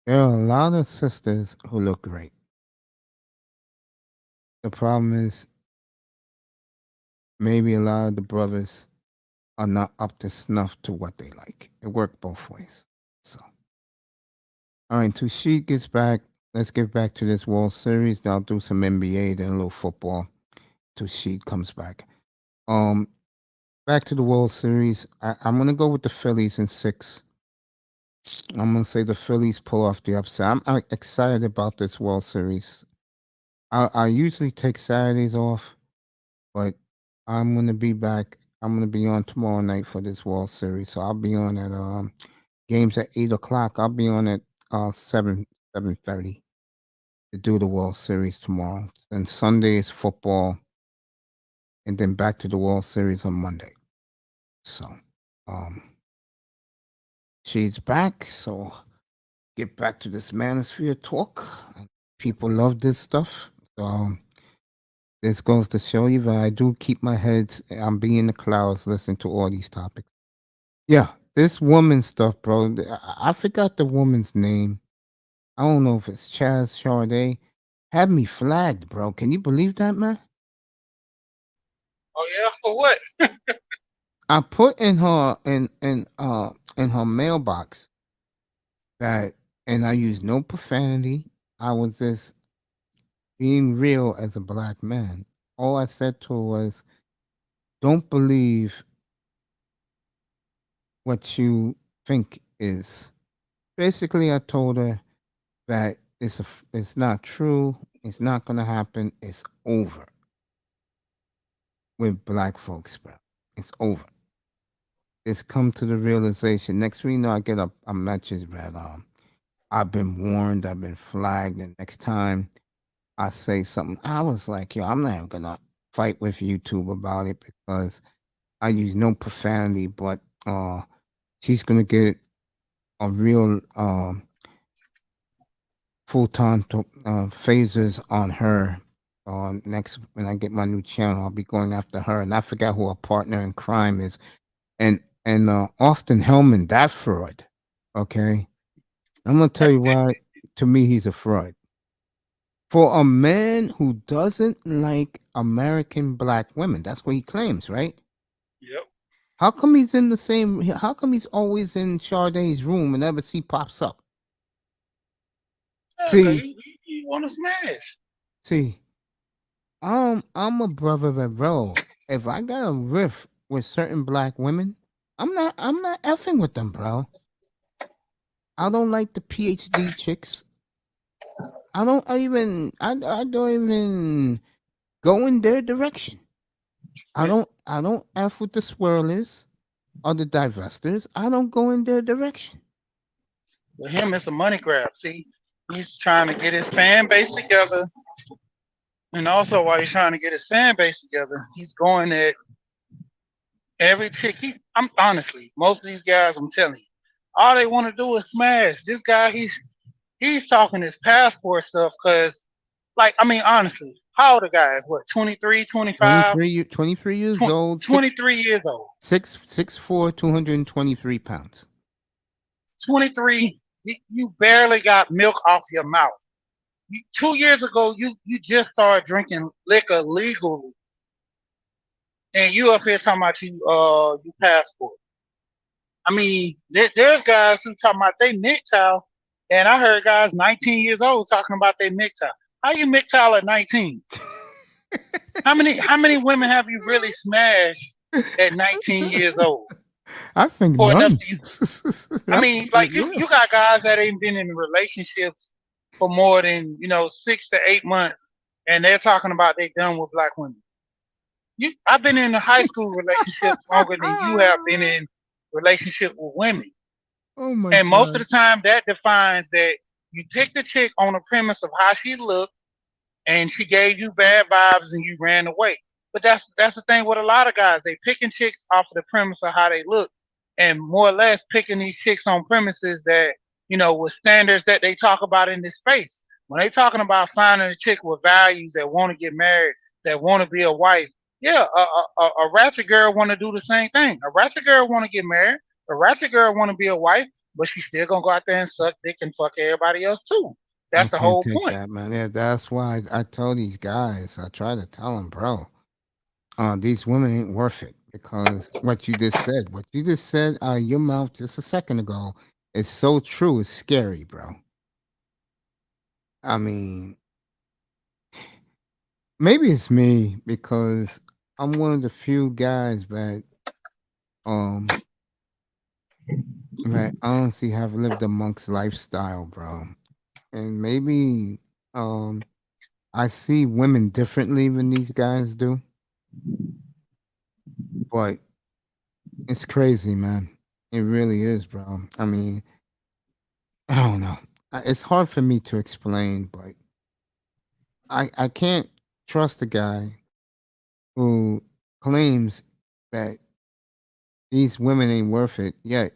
There are a lot of sisters who look great. The problem is, maybe a lot of the brothers are not up to snuff to what they like. It worked both ways. So, all right, until she gets back, let's get back to this World Series. Then I'll do some NBA, then a little football till she comes back. Back to the World Series. I'm gonna go with the Phillies in 6. I'm gonna say the Phillies pull off the upset. I'm excited about this World Series. I usually take Saturdays off, but I'm gonna be back. I'm gonna be on tomorrow night for this World Series. So I'll be on at games at 8 o'clock. I'll be on at 7:30 to do the World Series tomorrow. Then Sunday is football, and then back to the World Series on Monday. So she's back. So get back to this manosphere talk. People love this stuff. So this goes to show you that I do keep my head. I'm being in the clouds listening to all these topics. Yeah, this woman stuff, bro. I forgot the woman's name. I don't know if it's Chaz Charday. Had me flagged, bro. Can you believe that, man? Oh yeah, for what? I put in her mailbox that, and I used no profanity. I was just being real as a black man. All I said to her was, don't believe what you think is. Basically, I told her that it's not true. It's not going to happen. It's over with black folks, bro. It's over. It's come to the realization. Next week, you know, I get a message that I've been warned, I've been flagged, and next time I say something, I was like, yo, I'm not even gonna fight with YouTube about it because I use no profanity, but she's gonna get a real full-time phasers on her. Next, when I get my new channel, I'll be going after her, and I forgot who her partner in crime is, and Austin Hellman, that fraud. Okay, I'm gonna tell you why. To me, he's a fraud. For a man who doesn't like American black women, that's what he claims, right? Yep. How come he's in the same? How come he's always in Sade's room whenever she pops up? Yeah, cause See, you want to smash. see, I'm a brother that bro. If I got a riff with certain black women, I'm not effing with them, bro. I don't like the PhD chicks. I don't I don't even go in their direction. I don't F with the swirlers or the divestors. I don't go in their direction. With him, it's a money grab. See, he's trying to get his fan base together, and also while he's trying to get his fan base together, he's going at every chick. I'm honestly, most of these guys, I'm telling you, all they want to do is smash. This guy, he's talking his passport stuff because, like, I mean, honestly, how old the guy is? What, 23, 25? 23 years old, 23 years old. 6'4", 223 pounds. 23, you barely got milk off your mouth. 2 years ago, you just started drinking liquor legally, and you up here talking about you passport. I mean, there's guys who talking about they MGTOW, and I heard guys 19 years old talking about they MGTOW. How you MGTOW at 19? How many women have you really smashed at 19 years old? I think For none. enough to you. I mean, like you got guys that ain't been in relationships for more than 6 to 8 months, and they're talking about they done with black women. I've been in a high school relationship longer than you have been in relationship with women. Oh my And most of God. the time, that defines that you picked a chick on the premise of how she looked, and she gave you bad vibes, and you ran away. But that's the thing with a lot of guys. They picking chicks off of the premise of how they look, and more or less picking these chicks on premises that with standards that they talk about in this space. When they talking about finding a chick with values that want to get married, that want to be a wife, yeah, a ratchet girl want to do the same thing. A ratchet girl want to get married. A ratchet girl want to be a wife, but she's still gonna go out there and suck dick and fuck everybody else too. I That's the can't whole take point. that, man. Yeah, that's why I tell these guys. I try to tell them, bro. These women ain't worth it because what you just said out of your mouth just a second ago is so true. It's scary, bro. I mean, maybe it's me because I'm one of the few guys um that honestly have lived a monk's lifestyle, bro. And maybe I see women differently than these guys do, but it's crazy, man. It really is, bro. I mean, I don't know. It's hard for me to explain, but I can't trust a guy who claims that these women ain't worth it. Yet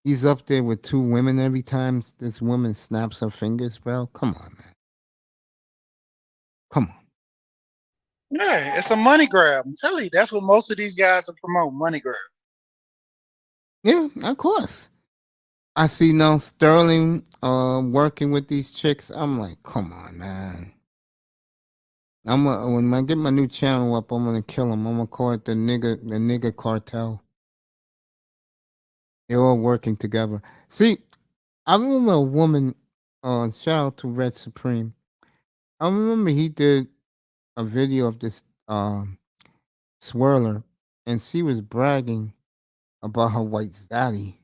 he's up there with two women every time this woman snaps her fingers, bro. Come on, man. Come on. Yeah, it's a money grab. I'm telling you, that's what most of these guys are promoting, money grab. Yeah, of course. I see now Sterling working with these chicks. I'm like, come on, man. When I get my new channel up, I'm gonna kill him. I'm gonna call it the nigga cartel. They're all working together. See, I remember a woman. Shout out to Red Supreme. I remember he did a video of this swirler, and she was bragging about her white zaddy,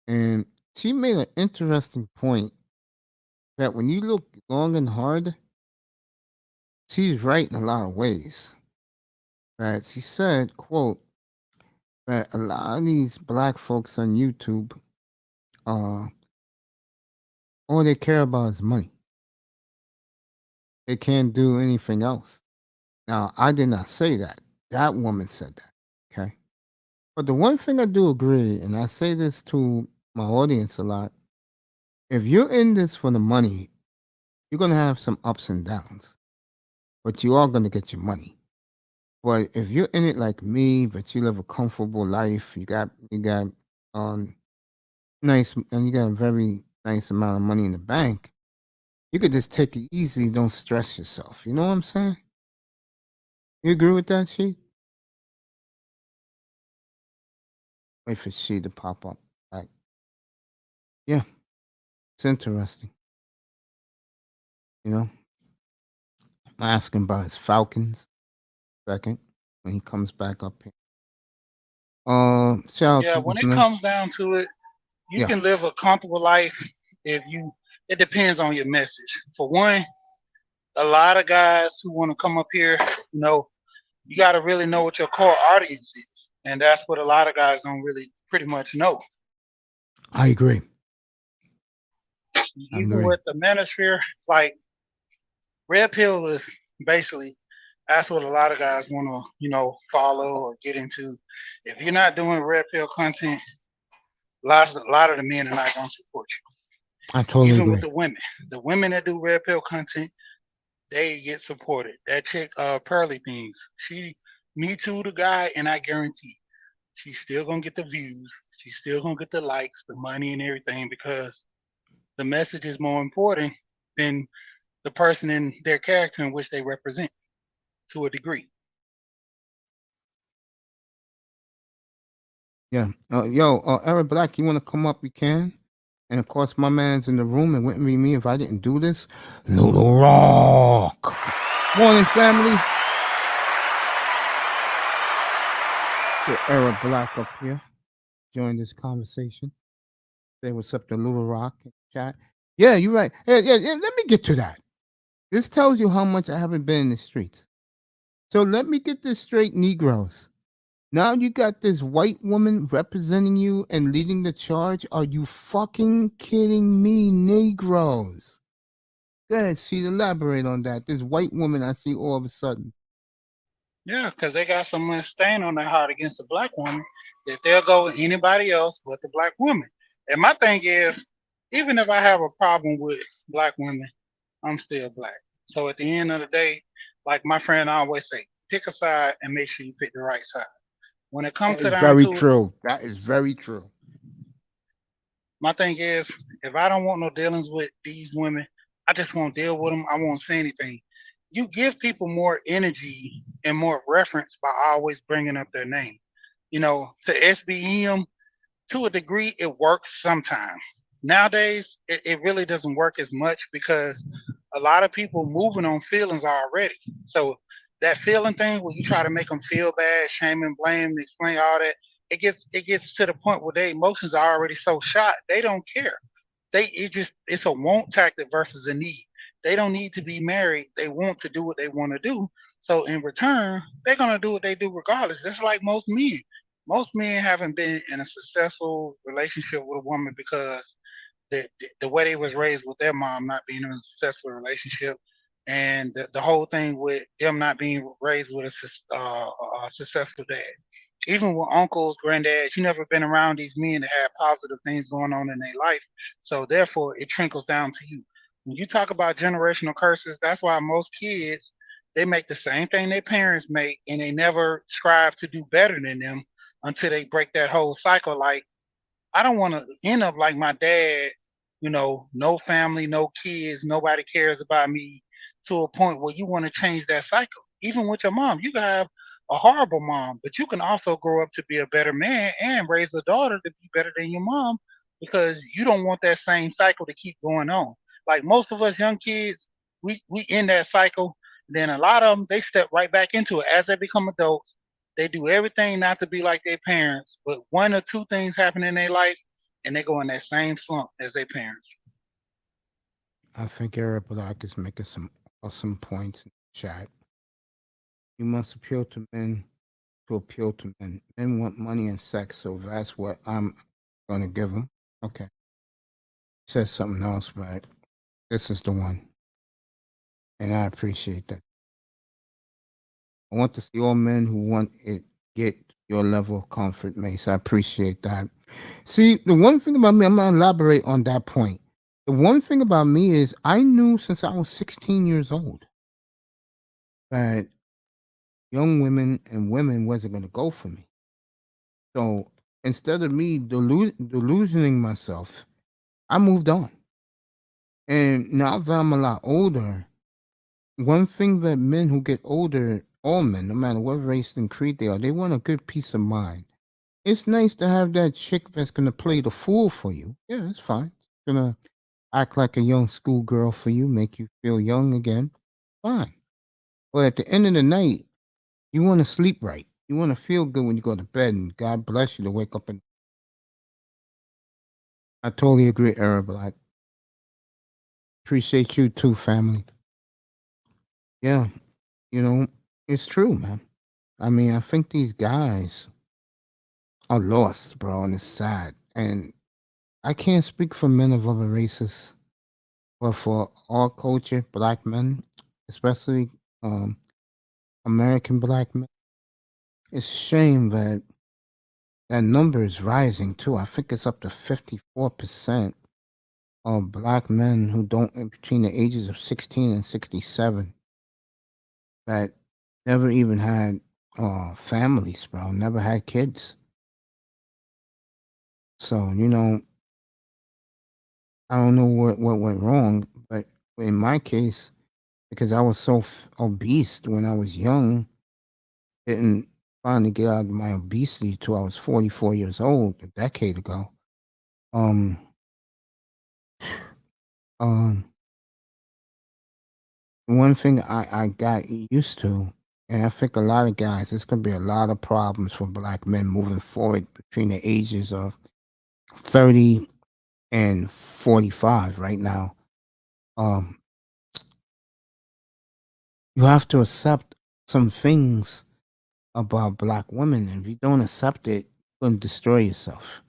and she made an interesting point that when you look long and hard, she's right in a lot of ways. That she said, quote, that a lot of these black folks on YouTube, uh, all they care about is money. They can't do anything else. Now, I did not say that. That woman said that. Okay. But the one thing I do agree, and I say this to my audience a lot, if you're in this for the money, you're gonna have some ups and downs. But you are gonna get your money. But if you're in it like me, but you live a comfortable life, you got nice and you got a very nice amount of money in the bank, You could just take it easy. Don't stress yourself. You know what I'm saying? You agree with that, She? Wait for She to pop up. Like, yeah, it's interesting. You know, I'm asking about his Falcons second when he comes back up here. Shout out Yeah, to when this it man. comes down to it, you Yeah, can live a comfortable life if you. It depends on your message. For one, a lot of guys who want to come up here, you know, you got to really know what your core audience is, and that's what a lot of guys don't really pretty much know. I agree. I Even agree. with the manosphere, like Red Pill is basically that's what a lot of guys want to, follow or get into. If you're not doing Red Pill content, a lot of the men are not going to support I you. totally Even with agree. the women that do Red Pill content, they get supported. That chick, Pearly Things, she me too the guy, and I guarantee she's still gonna get the views. She's still gonna get the likes, the money, and everything because the message is more important than the person and their character in which they represent to a degree. Yeah. Eric Black, you want to come up? You can. And of course, my man's in the room. It wouldn't be me if I didn't do this. Little Rock. Morning, family. Get Eric Black up here. Join this conversation. Say what's up to Little Rock in the chat. Yeah, you're right. Yeah. Let me get to that. This tells you how much I haven't been in the streets. So let me get this straight, Negroes. Now you got this white woman representing you and leading the charge. Are you fucking kidding me, Negroes? Go ahead, Sheet, elaborate on that. This white woman I see all of a sudden. Yeah, because they got so much stain on their heart against the black woman that they'll go with anybody else but the black woman. And my thing is, even if I have a problem with black women, I'm still black. So at the end of the day, like my friend always say, pick a side and make sure you pick the right side. When it comes That to is down very to it, true. That is very true. my thing is, if I don't want no dealings with these women, I just won't deal with them. I won't say anything. You give people more energy and more reference by always bringing up their name. To SBM, to a degree, it works sometimes. Nowadays, it really doesn't work as much because a lot of people moving on feelings already. So that feeling thing, where you try to make them feel bad, shame and blame, explain all that, it gets to the point where their emotions are already so shot they don't care. It's a want tactic versus a need. They don't need to be married. They want to do what they want to do. So in return, they're gonna do what they do regardless. Just like most men. Most men haven't been in a successful relationship with a woman because the way they was raised with their mom not being in a successful relationship, and the whole thing with them not being raised with a successful dad. Even with uncles, granddads, you never been around these men that have positive things going on in their life. So therefore, it trickles down to you. When you talk about generational curses, that's why most kids they make the same thing their parents make, and they never strive to do better than them until they break that whole cycle. Like I don't want to end up like my dad, no family, no kids, nobody cares about me to a point where you want to change that cycle. Even with your mom, you can have a horrible mom, but you can also grow up to be a better man and raise a daughter to be better than your mom because you don't want that same cycle to keep going on. Like most of us young kids, we end that cycle. Then a lot of them, they step right back into it as they become adults. They do everything not to be like their parents, but one or two things happen in their life, and they go in that same slump as their parents. I think Eric Black is making some awesome points in the chat. You must appeal to men to appeal to men. Men want money and sex, so that's what I'm going to give them. Okay. Says something else, but this is the one. And I appreciate that. I want to see all men who want it get your level of comfort, Mace. I appreciate that. See, the one thing about me, I'm going to elaborate on that point. The one thing about me is I knew since I was 16 years old that young women and women wasn't going to go for me. So instead of me delusioning myself, I moved on. And now that I'm a lot older, one thing that men who get older, all men, no matter what race and creed they are, they want a good peace of mind. It's nice to have that chick that's gonna play the fool for you. Yeah, it's fine. It's gonna act like a young schoolgirl for you, make you feel young again. Fine. But at the end of the night, you want to sleep right. You want to feel good when you go to bed, and God bless you to wake up. And I totally agree, Arab. Black. Appreciate you too, family. Yeah, it's true, man. I mean, I think these guys are lost, bro, and it's sad. And I can't speak for men of other races, but for our culture, black men, especially um, American black men, it's a shame that that number is rising too. I think it's up to 54% of black men who don't between the ages of 16 and 67 that never even had families, bro, never had kids. So, I don't know what went wrong, but in my case, because I was so obese when I was young, didn't finally get out of my obesity till I was 44 years old, a decade ago. Um, um, One thing I got used to, and I think a lot of guys, there's gonna be a lot of problems for black men moving forward between the ages of 30 and 45 right now. Um, you have to accept some things about black women. And if you don't accept it, you're gonna destroy yourself.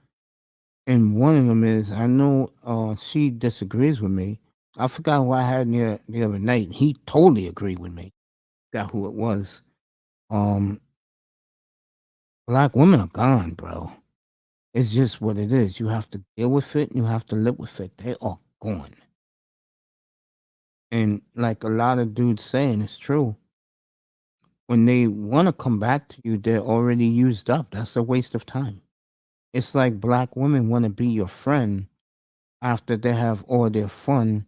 And one of them is, I know she disagrees with me. I forgot who I had the other night, and he totally agreed with me. Got who it was. Um, Black women are gone, bro. It's just what it is. You have to deal with it. You have to live with it. They are gone. And like a lot of dudes saying, it's true. When they want to come back to you, they're already used up. That's a waste of time. It's like black women want to be your friend after they have all their fun.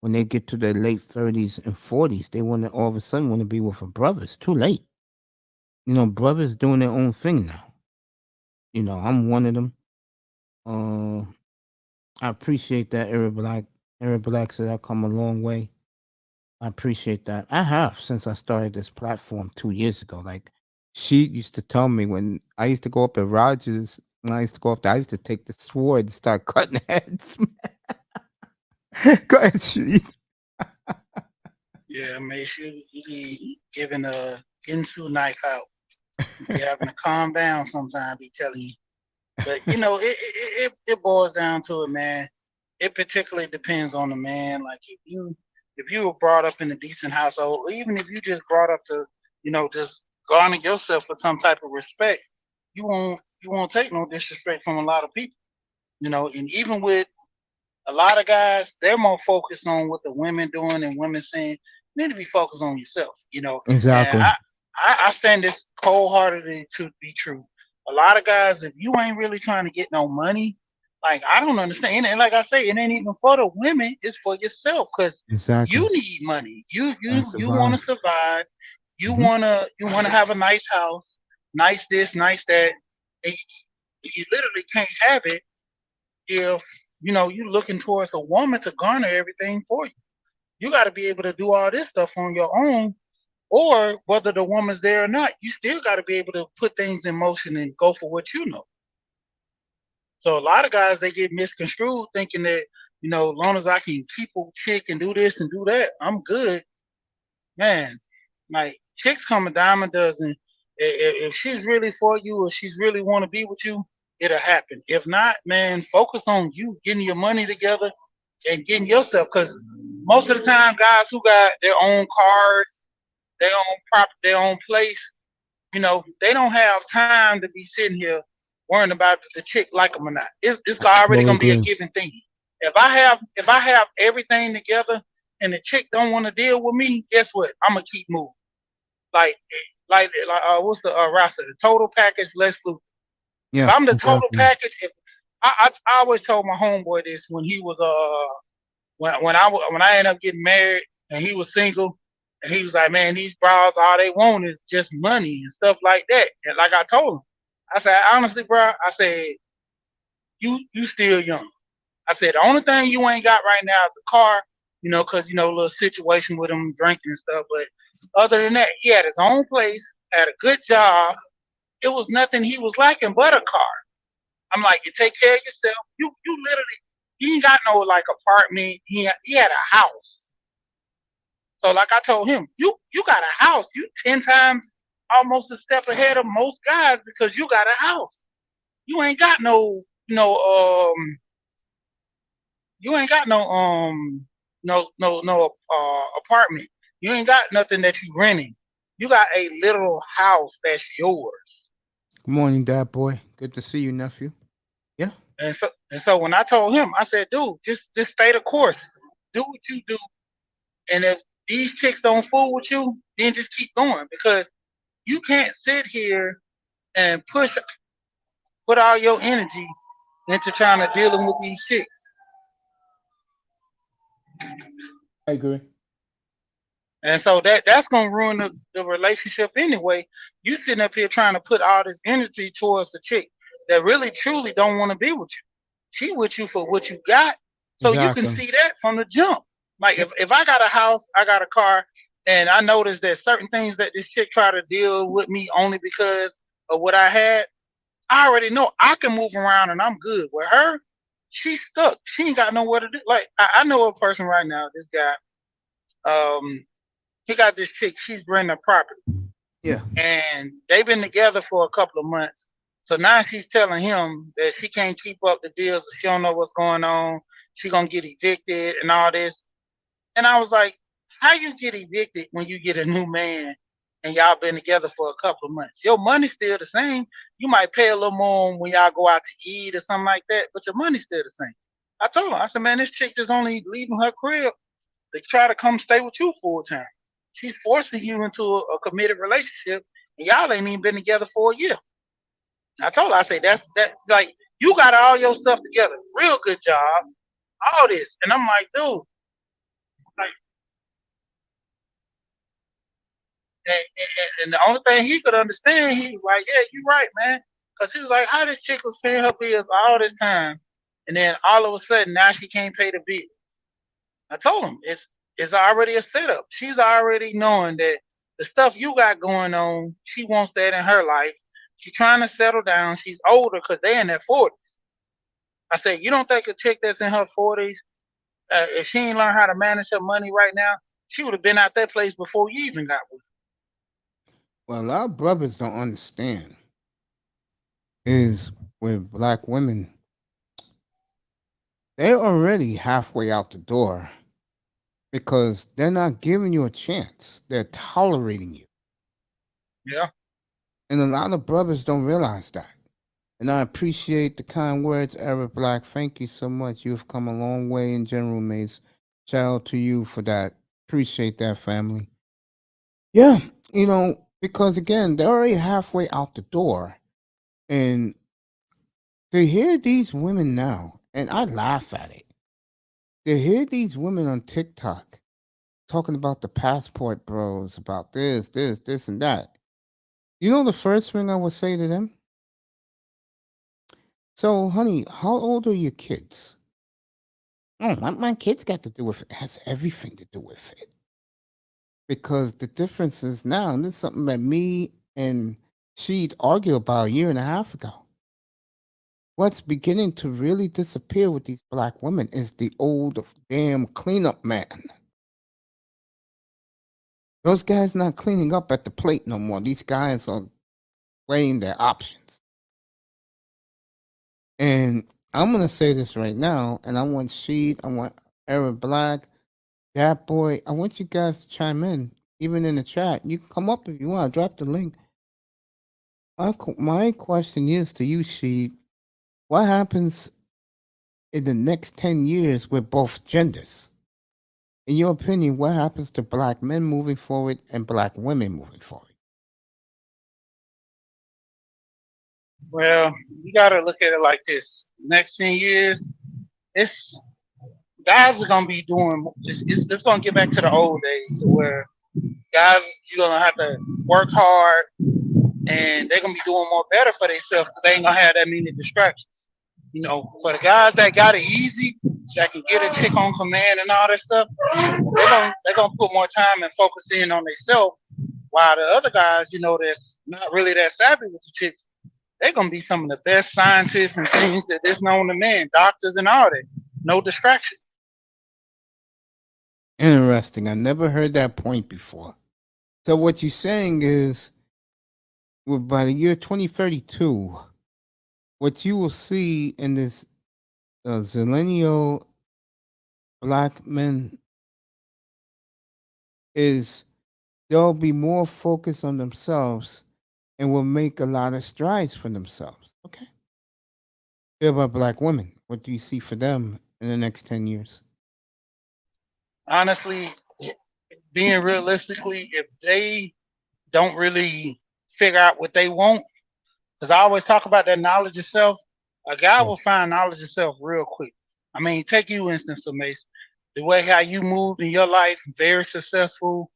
When they get to their late 30s and 40s, they want to all of a sudden want to be with a brother. It's too late. Brothers doing their own thing now. I'm one of them. Uh, I appreciate that, Arab Black. Arab Black said I've come a long way. I appreciate that. I have since I started this platform 2 years ago. Like, she used to tell me when I used to go up at Rogers, when I used to go up there, I used to take the sword and start cutting heads. Go ahead, she. Yeah, make sure you be giving a Ginsu knife out. You be having to calm down sometimes, be telling you. But it boils down to it, man. It particularly depends on the man. Like if you were brought up in a decent household, or even if you just brought up to, just garner yourself with some type of respect, you won't take no disrespect from a lot of people. And even with a lot of guys, they're more focused on what the women doing and women saying. You need to be focused on yourself, And Exactly. I stand this cold heartedly to be true. A lot of guys, if you ain't really trying to get no money, like I don't understand. And like I say, it ain't even for the women, it's for yourself because Exactly. you need money. You I you you want to survive. survive. You Hmm. wanna have a nice house, nice this, nice that. And you literally can't have it if you looking towards a woman to garner everything for you. You got to be able to do all this stuff on your own, or whether the woman's there or not, you still got to be able to put things in motion and go for what you know. So a lot of guys they get misconstrued thinking that as long as I can keep a chick and do this and do that, I'm good. Man, like chicks come a dime a dozen. If she's really for you or she's really want to be with you, it'll happen. If not, man, focus on you getting your money together and getting your stuff. Because most of the time, guys who got their own cars, their own property, their own place, they don't have time to be sitting here worrying about the chick like them or not. It's already Totally gonna be a agree. given thing. If I have everything together and the chick don't want to deal with me, guess what? I'm gonna keep moving. Like what's the roster? The total package, let's lose. If Yeah, I'm the total exactly. package, if I always told my homeboy this when he was when I ended up getting married and he was single, and he was like, man, these bras all they want is just money and stuff like that. And like I told him, I said honestly, bro, I said you still young. I said the only thing you ain't got right now is a car, because a little situation with him drinking and stuff. But other than that, he had his own place, had a good job. It was nothing he was lacking but a car. I'm like, you take care of yourself. You literally, he ain't got no like apartment. He had a house. So like I told him, you got a house. You 10 times almost a step ahead of most guys because you got a house. You ain't got you ain't got no apartment. You ain't got nothing that you renting. You got a literal house that's yours. Good morning, Dad boy. Good to see you, nephew. Yeah. And so when I told him, I said, dude, just stay the course. Do what you do. And if these chicks don't fool with you, then just keep going because you can't sit here and put all your energy into trying to dealing with these chicks. I agree. And so that's gonna ruin the relationship anyway. You sitting up here trying to put all this energy towards the chick that really truly don't want to be with you. She with you for what you got. So you can Exactly. see that from the jump. Like if I got a house, I got a car, and I notice that certain things that this chick try to deal with me only because of what I had, I already know I can move around and I'm good. With her, she's stuck. She ain't got nowhere to do. Like I know a person right now, this guy, he got this chick, she's renting a property. Yeah. And they've been together for a couple of months. So now she's telling him that she can't keep up the deals, she don't know what's going on, she gonna get evicted and all this. And I was like, how you get evicted when you get a new man and y'all been together for a couple of months? Your money's still the same. You might pay a little more when y'all go out to eat or something like that, but your money's still the same. I told her, I said, man, this chick just only leaving her crib to try to come stay with you full time. She's forcing you into a committed relationship, and y'all ain't even been together for a year. I told her, I say that's like you got all your stuff together, real good job, all this, and I'm like, dude, like, and the only thing he could understand, he was like, yeah, you right, man, because he was like, how this chick was paying her bills all this time, and then all of a sudden now she can't pay the bill. I told him it's already a setup. She's already knowing that the stuff you got going on, she wants that in her life. She's trying to settle down. She's older because they're in their 40s. I said, you don't think a chick that's in her 40s, if she ain't learned how to manage her money right now, she would have been out that place before you even got with her. Well, a lot of brothers don't understand is with black women, they're already halfway out the door because they're not giving you a chance. They're tolerating you. Yeah. And a lot of brothers don't realize that. And I appreciate the kind words, Eric Black. Thank you so much. You've come a long way in general, Mace. Shout out to you for that. Appreciate that, family. Yeah, because again, they're already halfway out the door. And to hear these women now, and I laugh at it, to hear these women on TikTok talking about the passport bros, about this, and that. You know the first thing I would say to them? So, honey, how old are your kids? Oh, my kids got to do with it. It has everything to do with it. Because the difference is now, and this is something that me and she'd argue about a year and a half ago. What's beginning to really disappear with these black women is the old damn cleanup man. Those guys not cleaning up at the plate no more. These guys are weighing their options. And I'm gonna say this right now, and I want Sheed, I want Eric Black, that boy, I want you guys to chime in, even in the chat. You can come up if you want. Drop the link. My question is to you, Sheed, what happens in the next 10 years with both genders? In your opinion, what happens to black men moving forward and black women moving forward? Well, you got to look at it like this. Next 10 years, it's guys are gonna be doing. It's gonna get back to the old days where guys you're gonna have to work hard and they're gonna be doing more better for themselves because they ain't gonna have that many distractions. For the guys that got it easy, that can get a chick on command and all that stuff, they're gonna put more time and focus in on themselves. While the other guys, that's not really that savvy with the chicks, they're gonna be some of the best scientists and things that is known to man, doctors and all that. No distraction. Interesting. I never heard that point before. So what you're saying is, by the year 2032, what you will see in this zillennial black men is they'll be more focused on themselves and will make a lot of strides for themselves. Okay. What about black women? What do you see for them in the next 10 years? Honestly, being realistically, if they don't really figure out what they want, because I always talk about that knowledge of self, a guy Yeah. will find knowledge of self real quick. I mean, take you instance of Mace. The way how you moved in your life, very successful,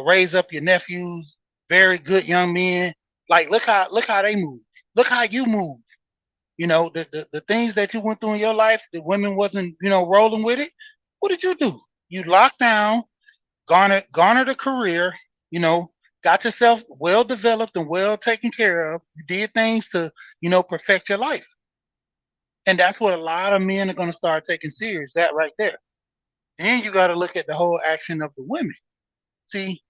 raise up your nephews, very good young men. Like look how they move. Look how you move. The things that you went through in your life, the women wasn't, rolling with it. What did you do? You locked down, garnered a career, you know, got yourself well developed and well taken care of. You did things to, perfect your life. And that's what a lot of men are going to start taking serious, that right there. Then you got to look at the whole action of the women. See,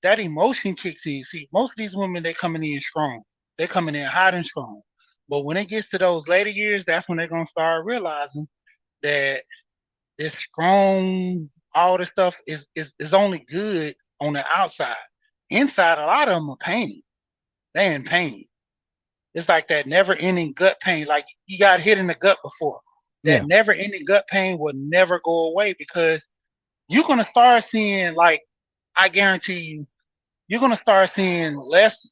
that emotion kicks in. See, most of these women, they coming in strong. They're coming in hot and strong. But when it gets to those later years, that's when they're going to start realizing that this strong, all this stuff is only good on the outside. Inside, a lot of them are painted. They in pain. It's like that never ending gut pain. Like you got hit in the gut before. Yeah. That never ending gut pain will never go away because you're gonna start seeing, like, I guarantee you're gonna start seeing less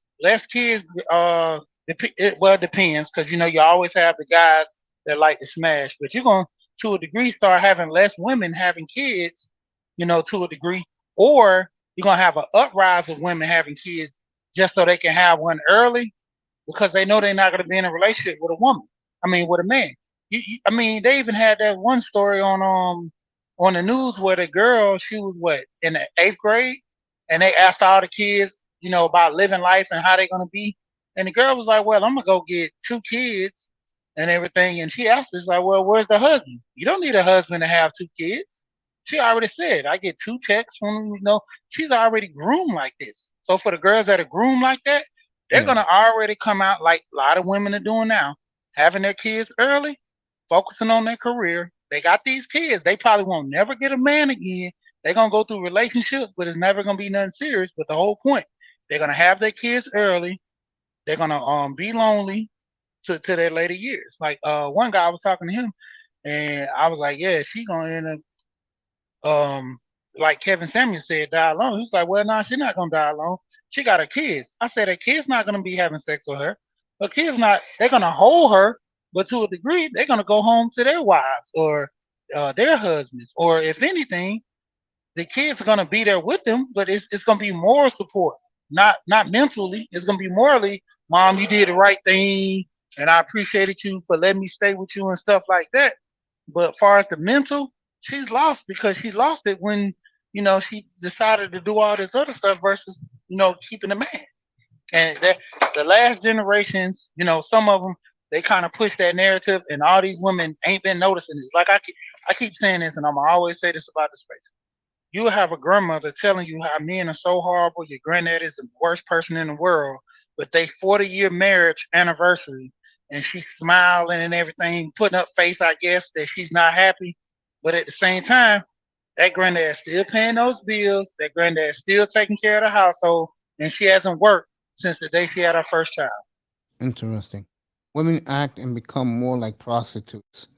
kids. It depends because you always have the guys that like to smash, but you're gonna to a degree start having less women having kids, to a degree, or you're gonna have an uprise of women having kids just so they can have one early because they know they're not gonna be in a relationship with a woman. I mean, with a man. I mean, they even had that one story on the news where the girl, she was what, in the 8th grade, and they asked all the kids, about living life and how they're gonna be, and the girl was like, "Well, I'm gonna go get 2 kids and everything," and she asked us like, "Well, where's the husband? You don't need a husband to have 2 kids." She already said, "I get 2 checks from," she's already groomed like this. So for the girls that are groomed like that, they're Yeah. gonna already come out like a lot of women are doing now, having their kids early, focusing on their career. They got these kids. They probably won't never get a man again. They're gonna go through relationships, but it's never gonna be nothing serious. But the whole point, they're gonna have their kids early. They're gonna be lonely to their later years. Like one guy, I was talking to him, and I was like, yeah, she gonna end up like Kevin Samuels said, die alone. He was like, well, no, she's not gonna die alone. She got her kids. I said her kids not gonna be having sex with her. Her kids not. They're gonna hold her, but to a degree, they're gonna go home to their wives or their husbands, or if anything, the kids are gonna be there with them. But it's gonna be moral support, not mentally. It's gonna be morally. Mom, you did the right thing, and I appreciated you for letting me stay with you and stuff like that. But as far as the mental, she's lost because she lost it when she decided to do all this other stuff versus keeping the man. And the last generations, some of them they kind of push that narrative, and all these women ain't been noticing this. Like I keep saying this, and I'm gonna always say this about the space. You have a grandmother telling you how men are so horrible. Your granddad is the worst person in the world, but they 40-year marriage anniversary, and she's smiling and everything, putting up face, I guess, that she's not happy. But at the same time, that granddad's still paying those bills. That granddad's still taking care of the household, and she hasn't worked since the day she had her first child. Interesting. Women act and become more like prostitutes.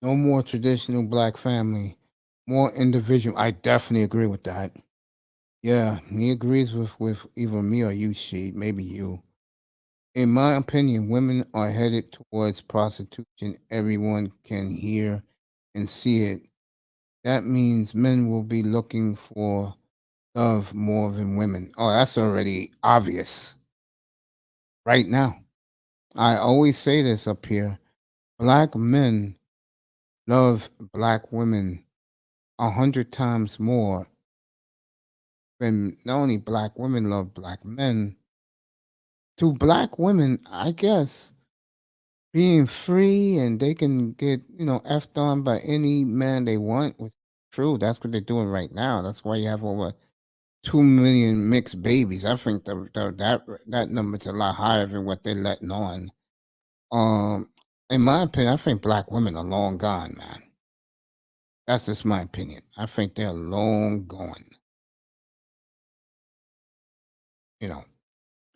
No more traditional black family. More individual. I definitely agree with that. Yeah, he agrees with either me or you, she, maybe you. In my opinion, women are headed towards prostitution. Everyone can hear and see it. that means men will be looking for love more than women. Oh, that's already obvious right now. I always say this up here. Black men love black women 100 times more than not only black women love black men. To black women, I guess being free and they can get, effed on by any man they want, which is true. That's what they're doing right now. That's why you have over 2 million mixed babies. I think that number's a lot higher than what they're letting on. Um, in my opinion, I think black women are long gone, man. That's just my opinion. I think they're long gone. You know,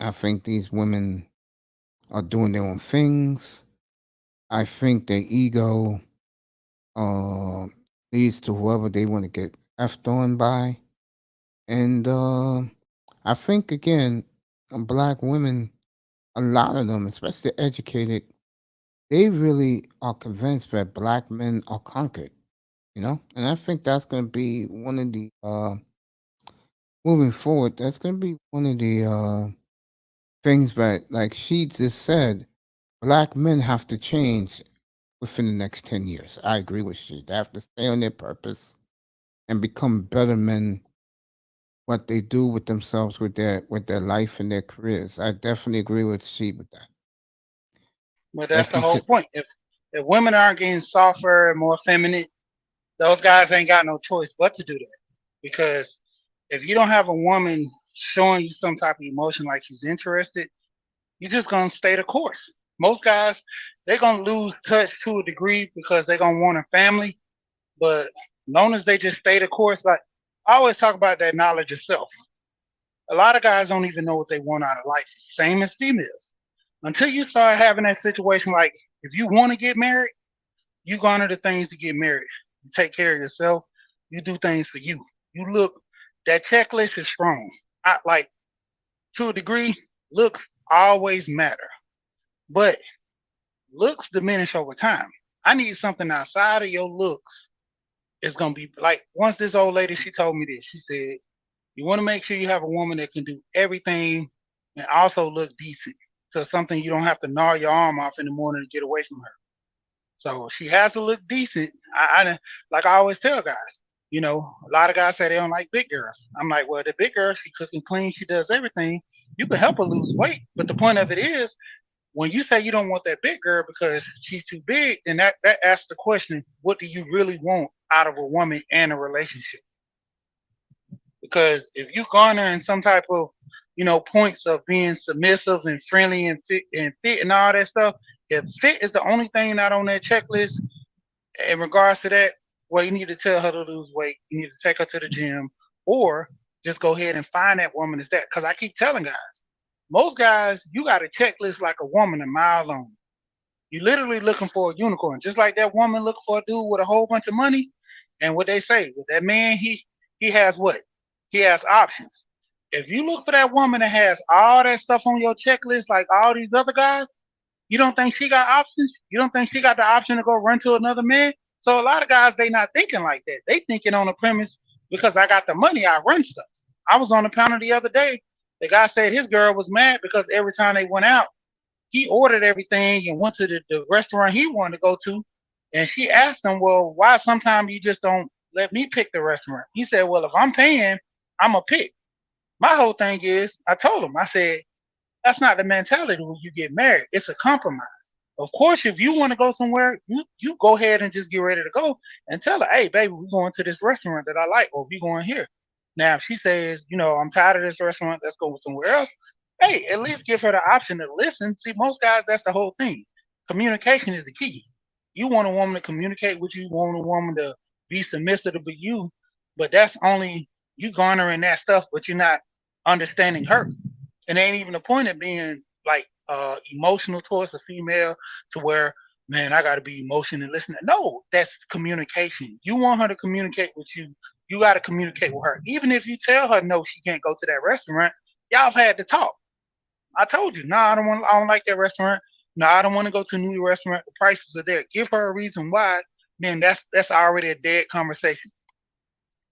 I think these women are doing their own things. I think their ego leads to whoever they want to get effed on by. And I think, again, black women, a lot of them, especially educated, they really are convinced that black men are conquered, And I think that's going to be one of the, moving forward, that's going to be one of the things that, like she just said, black men have to change within the next 10 years. I agree with she. They have to stay on their purpose and become better men what they do with themselves with their life and their careers. I definitely agree with she with that. But that's Like the you whole said, point. If women aren't getting softer and more feminine, those guys ain't got no choice but to do that. Because if you don't have a woman showing you some type of emotion like she's interested, you're just gonna stay the course. Most guys, they're gonna lose touch to a degree because they're gonna want a family. But long as they just stay the course, like I always talk about that knowledge of self. A lot of guys don't even know what they want out of life. Same as females. Until you start having that situation, like if you want to get married, you garner the things to get married. You take care of yourself. You do things for you. You look. That checklist is strong. I like to a degree. Looks always matter, but looks diminish over time. I need something outside of your looks. It's gonna be like once this old lady she told me this. She said you want to make sure you have a woman that can do everything and also look decent. So something you don't have to gnaw your arm off in the morning to get away from her. So she has to look decent. Like I always tell guys, a lot of guys say they don't like big girls. I'm like, well, the big girl, she cooking clean, she does everything. You can help her lose weight, but the point of it is, when you say you don't want that big girl because she's too big, then that asks the question, what do you really want out of a woman and a relationship? Because if you garner in some type of, points of being submissive and friendly and fit and all that stuff, if fit is the only thing not on that checklist in regards to that, well, you need to tell her to lose weight. You need to take her to the gym, or just go ahead and find that woman that's that. Because I keep telling guys, most guys, you got a checklist like a woman a mile long. You literally looking for a unicorn, just like that woman looking for a dude with a whole bunch of money. And what they say with that man, he has what? He has options. If you look for that woman that has all that stuff on your checklist, like all these other guys, you don't think she got options? You don't think she got the option to go run to another man? So a lot of guys, they not thinking like that. They thinking on the premise because I got the money, I run stuff. I was on the panel the other day. The guy said his girl was mad because every time they went out, he ordered everything and went to the restaurant he wanted to go to. And she asked him, well, why sometimes you just don't let me pick the restaurant? He said, well, if I'm paying, I'm a pick. My whole thing is, I told him, I said, that's not the mentality when you get married. It's a compromise. Of course, if you want to go somewhere, you go ahead and just get ready to go and tell her, hey, baby, we're going to this restaurant that I like, or we going here. Now, if she says, I'm tired of this restaurant, let's go somewhere else, hey, at least give her the option to listen. See, most guys, that's the whole thing. Communication is the key. You want a woman to communicate with you, you want a woman to be submissive to be you, but that's only you garnering that stuff, but you're not understanding her. It ain't even the point of being like emotional towards a female to where, man, I gotta be emotional and listening. No, that's communication. You want her to communicate with you, you gotta communicate with her. Even if you tell her no, she can't go to that restaurant, y'all have had to talk. I told you, no, I don't like that restaurant. No, I don't want to go to a new restaurant. The prices are there. Give her a reason why, then that's already a dead conversation.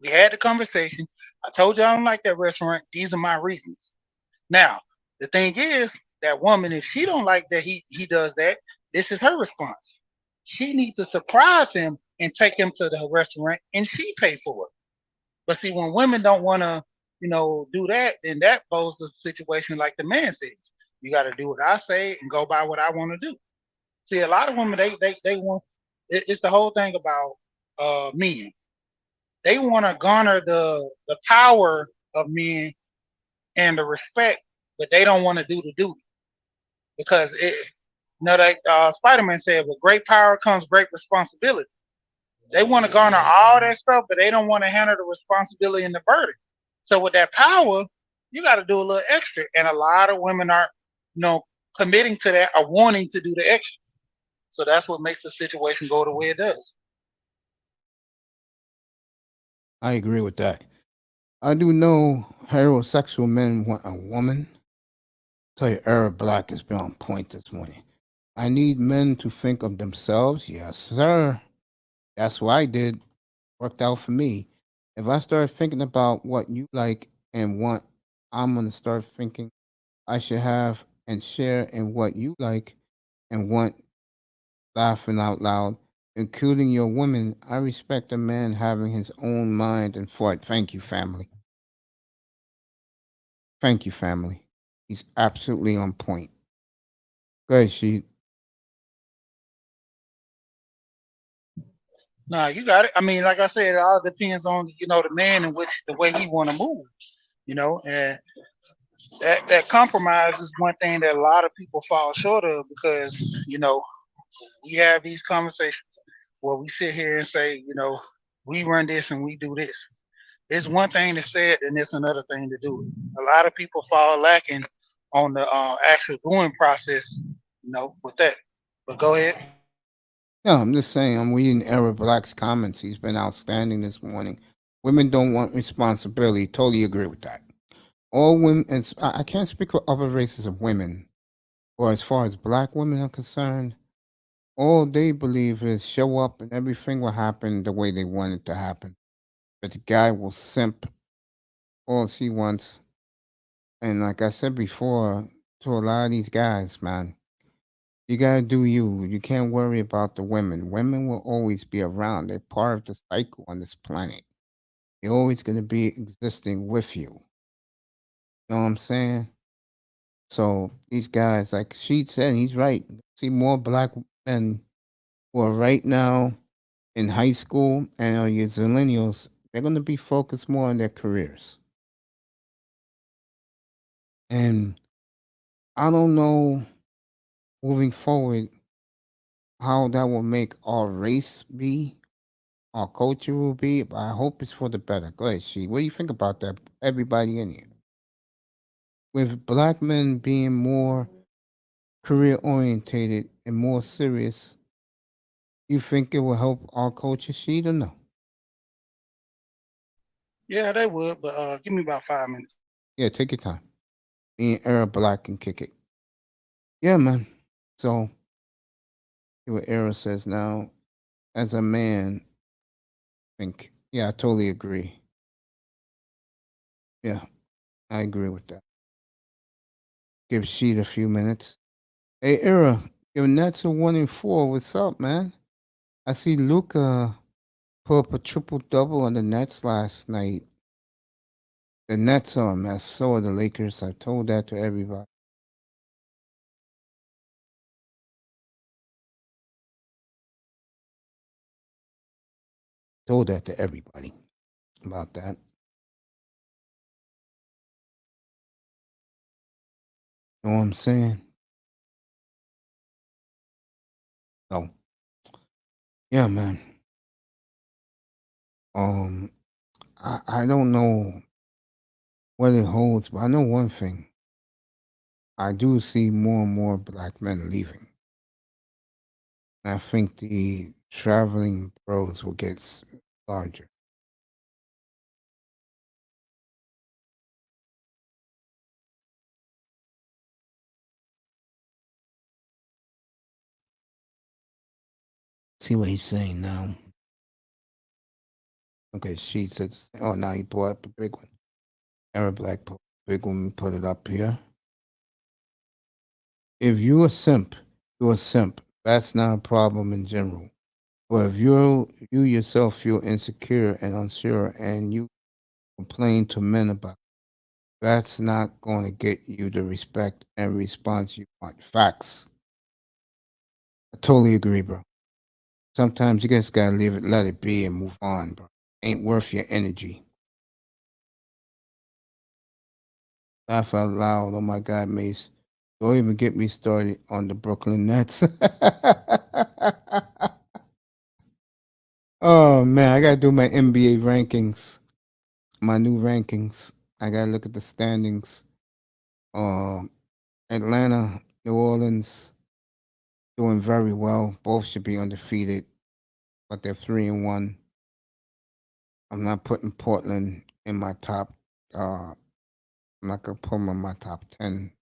We had the conversation. I told you I don't like that restaurant. These are my reasons. Now, the thing is, that woman, if she don't like that he does that, this is her response. She needs to surprise him and take him to the restaurant, and she pay for it. But see, when women don't want to, do that, then that poses the situation like the man says. You got to do what I say and go by what I want to do. See, a lot of women they want. It's the whole thing about men. They want to garner the power of men and the respect, but they don't want to do the duty because that Spider-Man said, with great power comes great responsibility. They want to garner all that stuff, but they don't want to handle the responsibility and the burden. So with that power, you got to do a little extra, and a lot of women aren't, you know, committing to that or wanting to do the extra. So that's what makes the situation go the way it does. I agree with that. I do know heterosexual men want a woman. Tell you, Eric Black has been on point this morning. I need men to think of themselves. Yes, sir. That's what I did. Worked out for me. If I start thinking about what you like and want, I'm going to start thinking I should have and share in what you like and want, laughing out loud, including your women. I respect a man having his own mind and thought. Thank you, family. Thank you, family. He's absolutely on point. Go ahead, she. Nah, you got it. I mean, like I said, it all depends on the man and which the way he want to move. And that compromise is one thing that a lot of people fall short of because we have these conversations where we sit here and say, we run this and we do this. It's one thing to say it, and it's another thing to do it. A lot of people fall lacking on the actual doing process, with that. But go ahead. No, I'm just saying, I'm reading Eric Black's comments. He's been outstanding this morning. Women don't want responsibility. Totally agree with that. All women, and I can't speak for other races of women, or as far as black women are concerned, all they believe is show up and everything will happen the way they want it to happen. But the guy will simp all she wants. And like I said before, to a lot of these guys, man, you gotta do you. You can't worry about the women. Women will always be around. They're part of the cycle on this planet. They're always gonna be existing with you. You know what I'm saying? So these guys, like she said, he's right. See more black men who are right now in high school and are your millennials. They're gonna be focused more on their careers. And I don't know moving forward how that will make our race be, our culture will be, but I hope it's for the better. Go ahead, she. What do you think about that? Everybody in here. With black men being more career orientated and more serious, you think it will help our culture, she, or no? Yeah, they would, but give me about 5 minutes. Yeah, take your time. Me and Era Black can kick it. Yeah, man. So, see what Era says now. As a man, think, yeah, I totally agree. Yeah, I agree with that. Give Sheet a few minutes. Hey, Era, your Nets are 1-4. What's up, man? I see Luca put up a triple double on the Nets last night. The Nets are a mess. So are the Lakers. I told that to everybody. Told that to everybody about that. Know what I'm saying? So, yeah, man. Um, I don't know what it holds, but I know one thing. I do see more and more black men leaving. I think the traveling bros will get larger. See what he's saying now. Okay, she says, oh, now you pull up a big one. Eric Black, big one, put it up here. If you're a simp, you're a simp. That's not a problem in general. But if you yourself feel insecure and unsure and you complain to men about it, that's not going to get you the respect and response you want. Facts. I totally agree, bro. Sometimes you just gotta leave it, let it be, and move on, bro. Ain't worth your energy. Laugh out loud. Oh my God, Mace. Don't even get me started on the Brooklyn Nets. Oh man, I gotta do my NBA rankings, my new rankings. I gotta look at the standings. Um, Atlanta, New Orleans, doing very well. Both should be undefeated, but they're 3-1. I'm not putting Portland in my top. I'm not gonna put them in my top 10.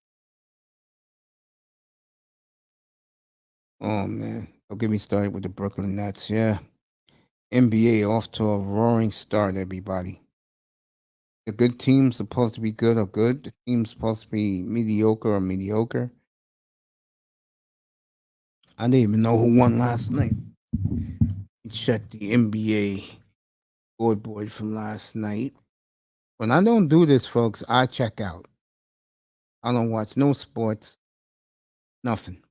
Oh man, don't get me started with the Brooklyn Nets. Yeah, NBA off to a roaring start. Everybody, the good teams supposed to be good or good. The teams supposed to be mediocre or mediocre. I didn't even know who won last night. Check the NBA scoreboard from last night. When I don't do this, folks, I check out. I don't watch no sports, nothing.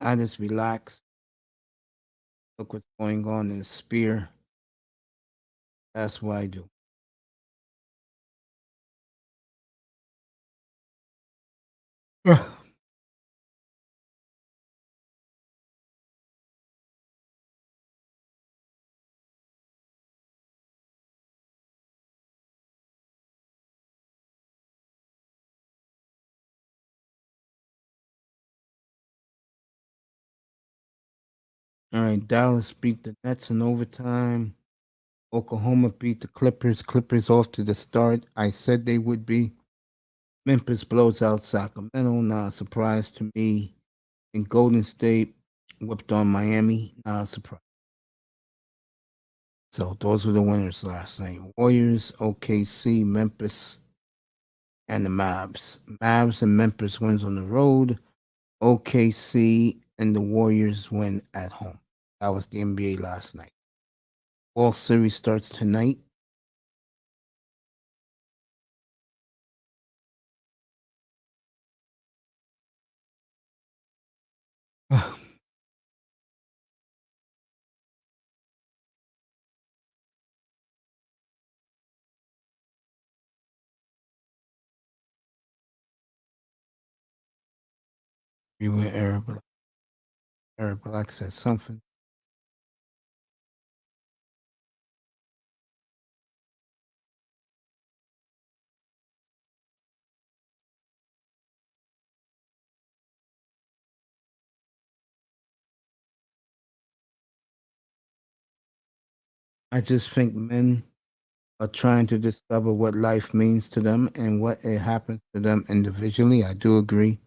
I just relax, look what's going on in the sphere. That's what I do. All right, Dallas beat the Nets in overtime. Oklahoma beat the Clippers. Clippers off to the start I said they would be. Memphis blows out Sacramento. Not a surprise to me. And Golden State whipped on Miami. Not a surprise. So those were the winners last night. Warriors, OKC, Memphis, and the Mavs. Mavs and Memphis wins on the road. OKC and the Warriors win at home. That was the NBA last night. All series starts tonight. You were Arab. Arab Black said something. I just think men are trying to discover what life means to them and what it happens to them individually. I do agree.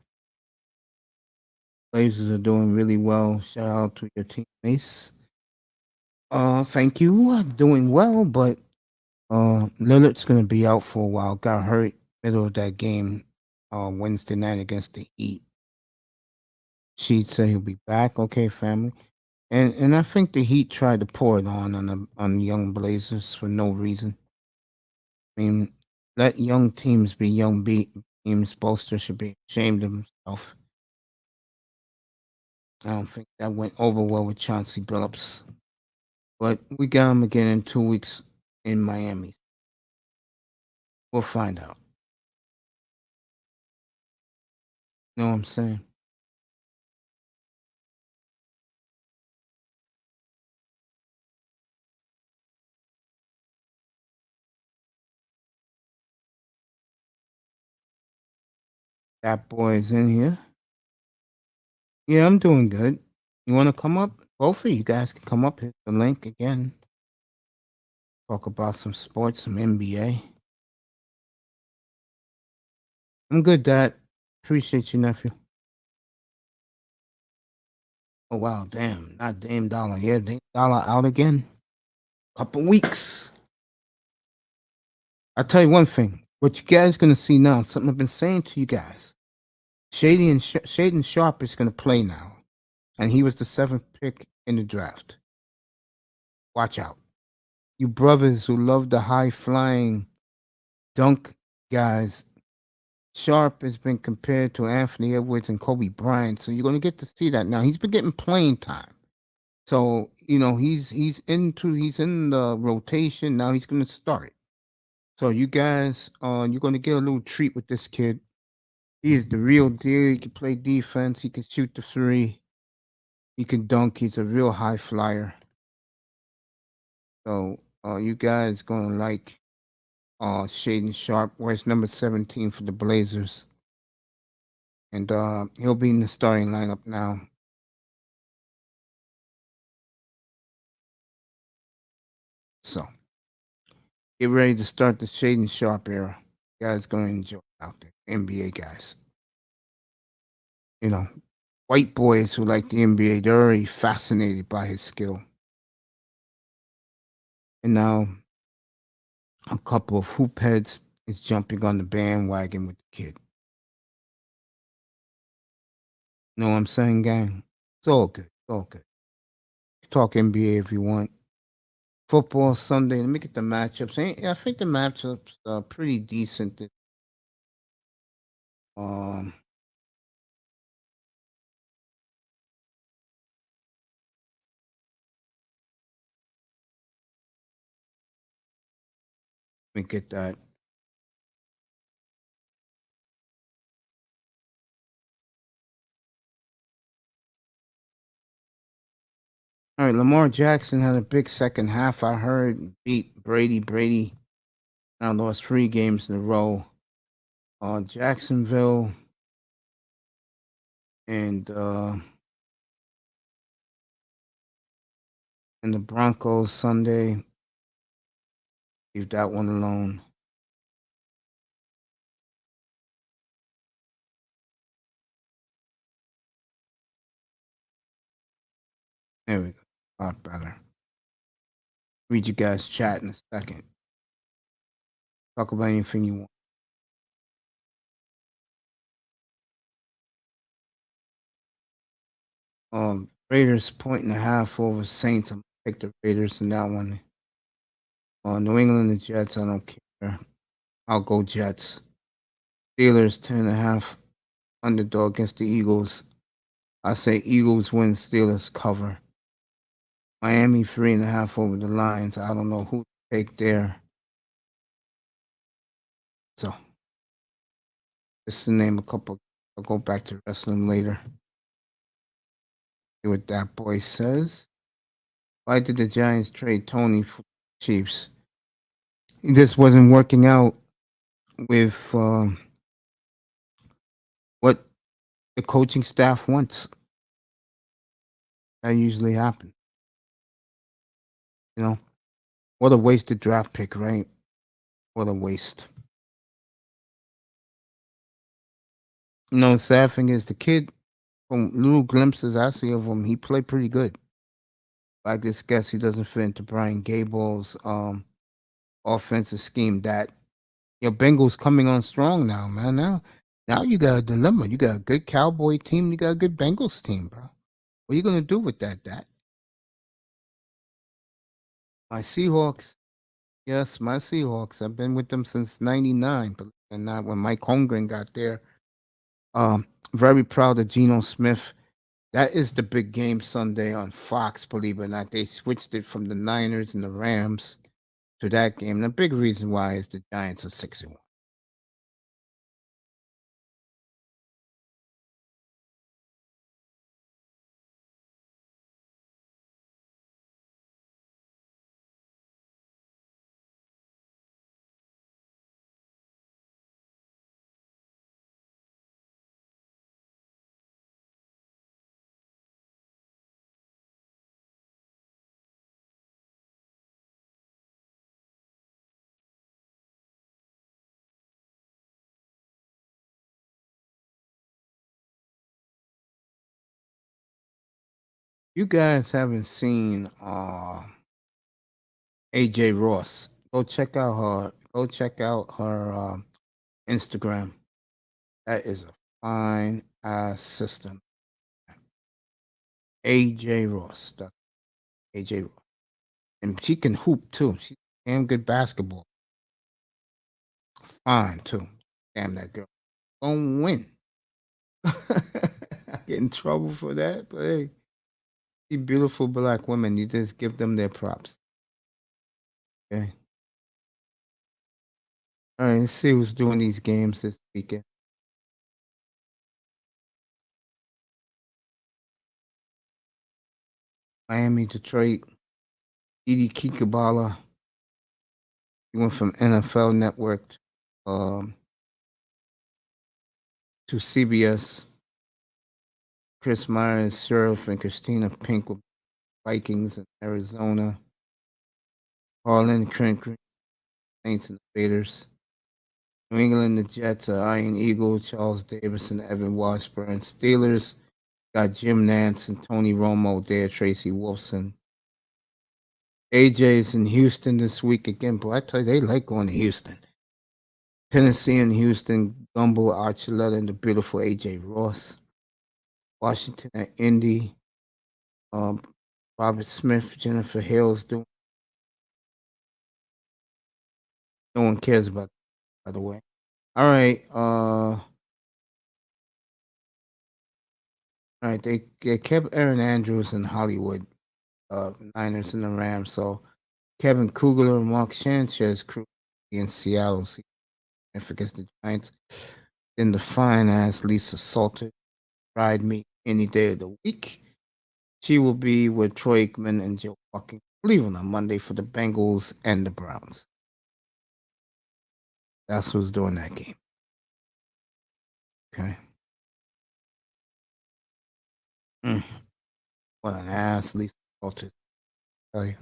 Blazers are doing really well. Shout out to your teammates. Thank you. Doing well, but Lillard's gonna be out for a while. Got hurt middle of that game Wednesday night against the Heat. She'd said he'll be back. Okay, family. And I think the Heat tried to pour it on the young Blazers for no reason. I mean, let young teams be young teams. Bolster should be ashamed of himself. I don't think that went over well with Chauncey Billups. But we got him again in 2 weeks in Miami. We'll find out. Know what I'm saying? That boy is in here. Yeah, I'm doing good. You want to come up? Both of you guys can come up. Hit the link again. Talk about some sports, some NBA. I'm good, Dad. Appreciate you, nephew. Oh, wow, damn. Not Dame Dollar. Yeah, Dame Dollar out again. couple weeks. I'll tell you one thing. What you guys gonna see now, something I've been saying to you guys. Shaden Sharp is gonna play now. And he was the 7th pick in the draft. Watch out. You brothers who love the high flying dunk guys, Sharp has been compared to Anthony Edwards and Kobe Bryant. So you're gonna get to see that now. He's been getting playing time. So, he's in the rotation. Now he's gonna start. So you guys, you're gonna get a little treat with this kid. He is the real deal. He can play defense. He can shoot the three. He can dunk. He's a real high flyer. So you guys gonna like Shaden Sharp, wears number 17 for the Blazers. And he'll be in the starting lineup now. So get ready to start the Shaden Sharp era. You guys gonna enjoy out there. NBA guys. White boys who like the NBA, they're already fascinated by his skill. And now a couple of hoop heads is jumping on the bandwagon with the kid. Know what I'm saying, gang? It's all good. It's all good. Talk NBA if you want. Football Sunday. Let me get the matchups. I think the matchups are pretty decent. Um, let me get that. All right, Lamar Jackson had a big second half. I heard beat Brady. Now lost 3 games in a row. Jacksonville and the Broncos Sunday. Leave that one alone. There we go. A lot better. Read you guys chat in a second. Talk about anything you want. Raiders 1.5 over Saints. I'm gonna pick the Raiders in that one. New England and Jets. I don't care. I'll go Jets. Steelers 10.5 underdog against the Eagles. I say Eagles win. Steelers cover. Miami 3.5 over the Lions. I don't know who to take there. So just to name a couple. I'll go back to wrestling later. See what that boy says. Why did the Giants trade Tony for the Chiefs? This wasn't working out with what the coaching staff wants. That usually happens. What a wasted draft pick, right? What a waste. The sad thing is the kid, from little glimpses I see of him, he played pretty good. I just guess he doesn't fit into Brian Gable's offensive scheme. That your Bengals coming on strong now, man. Now you got a dilemma. You got a good Cowboy team. You got a good Bengals team, bro. What are you gonna do with that? My Seahawks. Yes, my Seahawks. I've been with them since '99, but not when Mike Holmgren got there. Very proud of Geno Smith. That is the big game Sunday on Fox, believe it or not. They switched it from the Niners and the Rams to that game. And the big reason why is the Giants are 6-1. You guys haven't seen AJ Ross. Go check out her. Go check out her Instagram. That is a fine ass system. AJ Ross. That's AJ Ross. And she can hoop too. She's damn good basketball. Fine too. Damn that girl. Gonna win. I get in trouble for that, but hey, see beautiful black women. You just give them their props. Okay. All right, let's see who's doing these games this weekend. Miami, Detroit, Edie Kikabala. He went from NFL Network to CBS. Chris Myers, Sheriff, and Christina Pink with Vikings in Arizona. Harlan, Trent Green, Saints and the Raiders. New England, the Jets, Iron Eagle, Charles Davis, and Evan Washburn. Steelers got Jim Nance and Tony Romo there, Tracy Wolfson. AJ's in Houston this week again. Boy, I tell you, they like going to Houston. Tennessee and Houston, Gumbo Archuleta and the beautiful AJ Ross. Washington at Indy. Robert Smith, Jennifer Hill's doing. No one cares about that, by the way. All right. All right. They kept Aaron Andrews in Hollywood, Niners and the Rams. So Kevin Kugler, Mark Sanchez crew in Seattle. I forget the Giants. Then the fine ass Lisa Salter, ride me any day of the week. She will be with Troy Aikman and Joe fucking Cleveland on Monday for the Bengals and the Browns. That's who's doing that game. Okay. What an ass Lisa Salter. Tell you.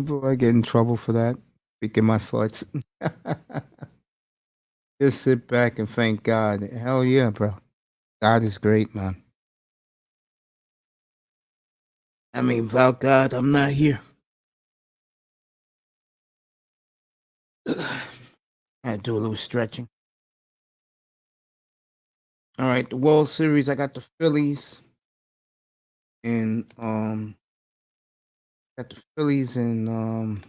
Do I get in trouble for that? Speaking my thoughts. Just sit back and thank God. Hell yeah, bro. God is great, man. I mean, without God, I'm not here. I had to do a little stretching. All right, the World Series. I got the Phillies, and got the Phillies in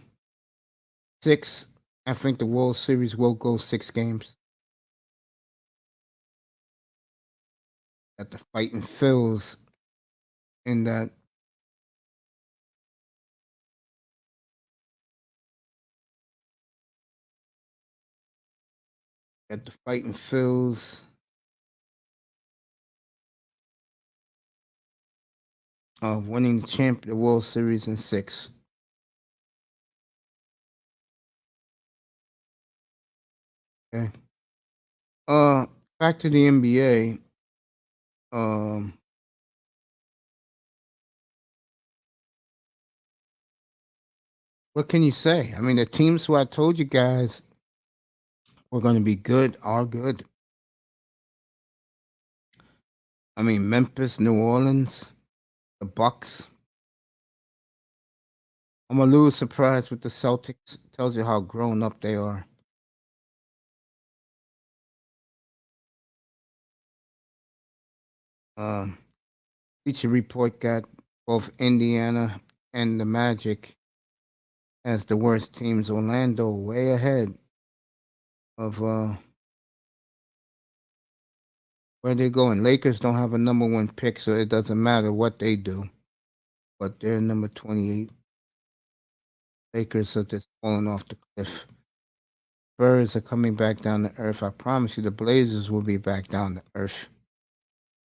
6. I think the World Series will go 6 games. Got the Fighting Phils in that. Got the Fighting Phils. Winning the World Series in 6. Okay. Back to the NBA. What can you say? I mean, the teams who I told you guys were going to be good are good. I mean, Memphis, New Orleans, the Bucks. I'm a little surprised with the Celtics. Tells you how grown up they are. Bleacher Report got both Indiana and the Magic as the worst teams. Orlando way ahead of where they're going. Lakers don't have a number 1 pick, so it doesn't matter what they do. But they're number 28. Lakers are just falling off the cliff. Spurs are coming back down to earth. I promise you, the Blazers will be back down to earth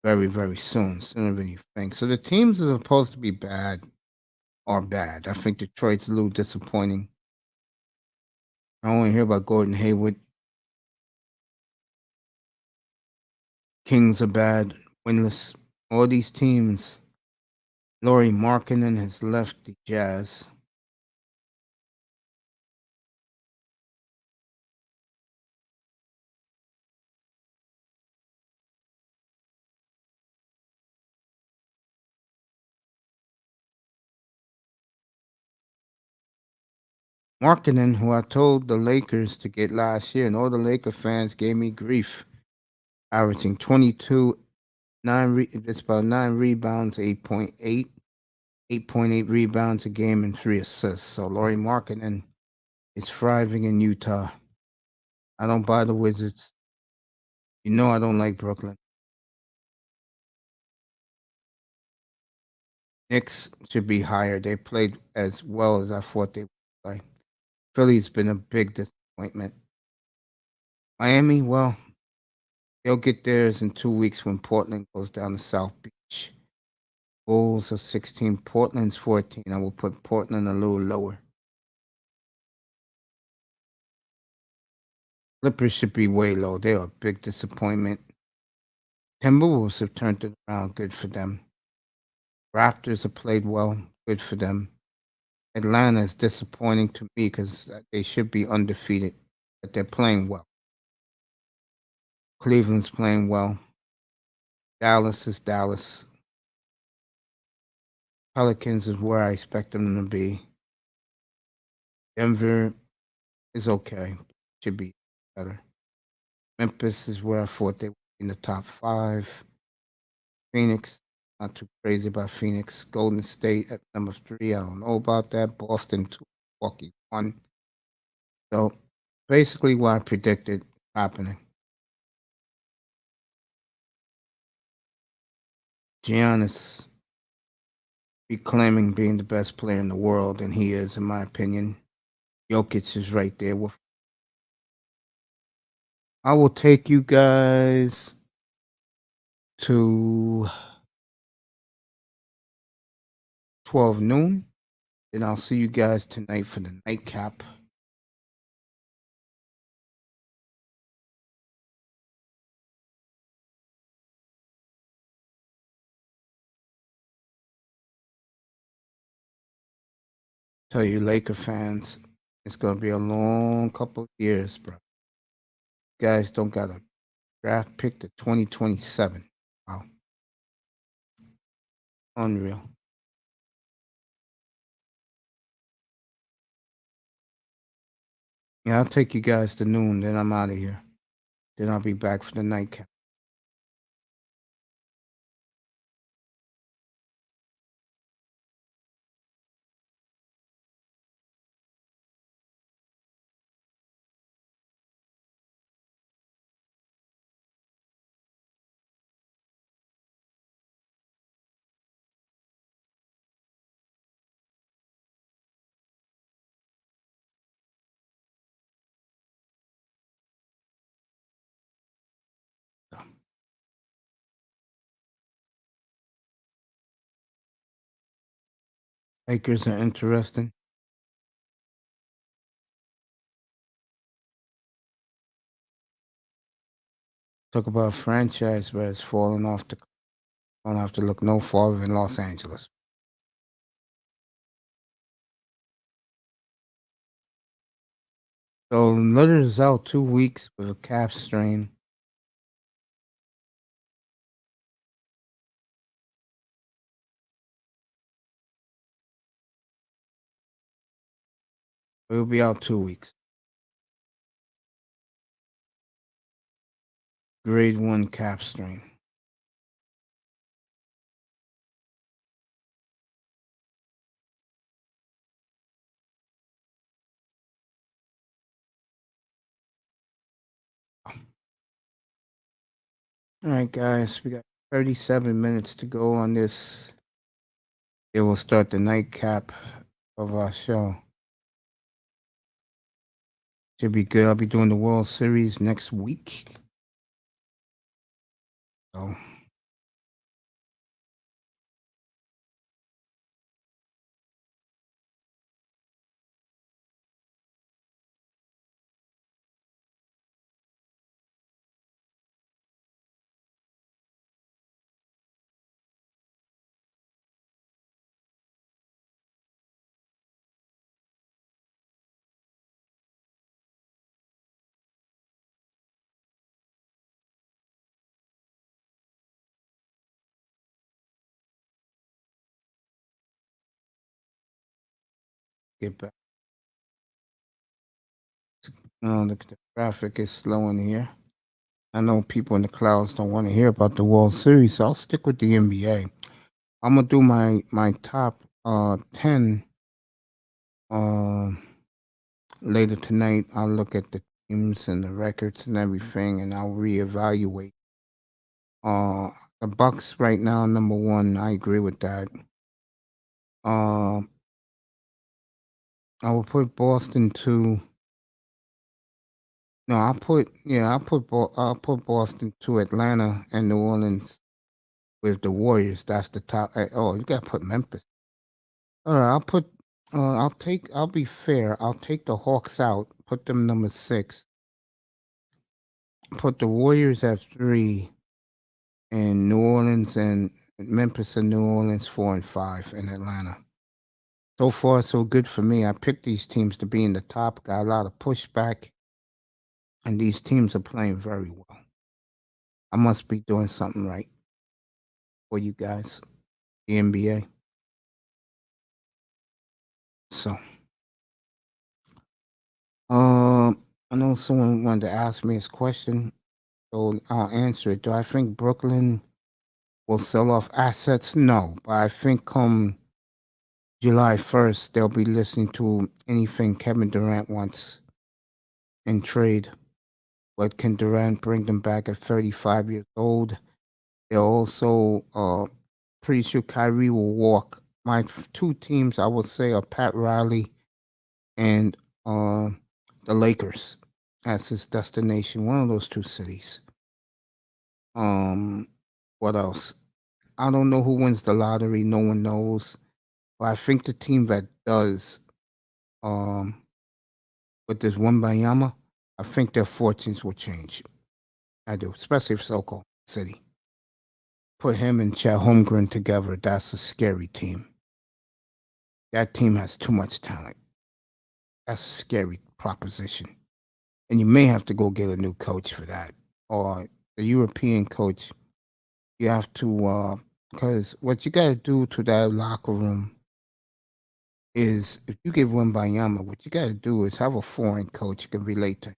very, very soon, sooner than you think. So the teams are supposed to be bad are bad. I think Detroit's a little disappointing. I don't want to hear about Gordon Hayward. Kings are bad, winless. All these teams. Laurie Markkinen has left the Jazz. Markkinen, who I told the Lakers to get last year, and all the Laker fans gave me grief, averaging 22, just about 9 rebounds, 8.8 rebounds a game, and 3 assists. So Lauri Markkinen is thriving in Utah. I don't buy the Wizards. You know I don't like Brooklyn. Knicks should be higher. They played as well as I thought they would play. Philly's been a big disappointment. Miami, well, they'll get theirs in 2 weeks when Portland goes down to South Beach. Bulls are 16, Portland's 14. I will put Portland a little lower. Clippers should be way low. They are a big disappointment. Timberwolves have turned it around. Good for them. Raptors have played well. Good for them. Atlanta is disappointing to me because they should be undefeated, but they're playing well. Cleveland's playing well. Dallas is Dallas. Pelicans is where I expect them to be. Denver is okay. Should be better. Memphis is where I thought they would be in the top 5. Phoenix, not too crazy about Phoenix. Golden State at number 3. I don't know about that. Boston 2, Milwaukee 1. So basically what I predicted happening. Giannis reclaiming being the best player in the world, and he is, in my opinion. Jokic is right there with. I will take you guys to 12 noon. Then I'll see you guys tonight for the nightcap. Tell you, Laker fans, it's going to be a long couple of years, bro. You guys don't got a draft pick to 2027. Wow. Unreal. Yeah, I'll take you guys to noon, then I'm out of here. Then I'll be back for the nightcap. Lakers are interesting. Talk about a franchise where it's falling off the. Don't have to look no farther than Los Angeles. So Lillard is out 2 weeks with a calf strain. He'll be out 2 weeks. Grade 1 calf strain. All right, guys, we got 37 minutes to go on this. It will start the nightcap of our show. Should be good. I'll be doing the World Series next week. So get back. The traffic is slow in here. I know people in the clouds don't want to hear about the World Series, so I'll stick with the NBA. I'm gonna do my top 10 later tonight. I'll look at the teams and the records and everything, and I'll reevaluate. Uh, the Bucks right now, number one. I agree with that. Uh, I will put Boston two. No, I'll put Boston to Atlanta and New Orleans with the Warriors. That's the top. Oh, you gotta put Memphis. All right, I'll put. I'll be fair. I'll take the Hawks out. Put them number six. Put the Warriors at three, and New Orleans and Memphis and New Orleans 4 and 5, and Atlanta. So far, so good for me. I picked these teams to be in the top. Got a lot of pushback, and these teams are playing very well. I must be doing something right for you guys, the NBA. So, I know someone wanted to ask me this question, so I'll answer it. Do I think Brooklyn will sell off assets? No, but I think come July 1st, they'll be listening to anything Kevin Durant wants in trade. But can Durant bring them back at 35 years old? They're also pretty sure Kyrie will walk. My two teams, I would say, are Pat Riley and the Lakers as his destination. One of those two cities. What else? I don't know who wins the lottery. No one knows. But I think the team that does, um, with this Wembayama, I think their fortunes will change. I do, especially if so-called City. Put him and Chet Holmgren together. That's a scary team. That team has too much talent. That's a scary proposition. And you may have to go get a new coach for that. Or the European coach. You have to, because what you got to do to that locker room is if you give Wembayama, what you got to do is have a foreign coach you can relate to.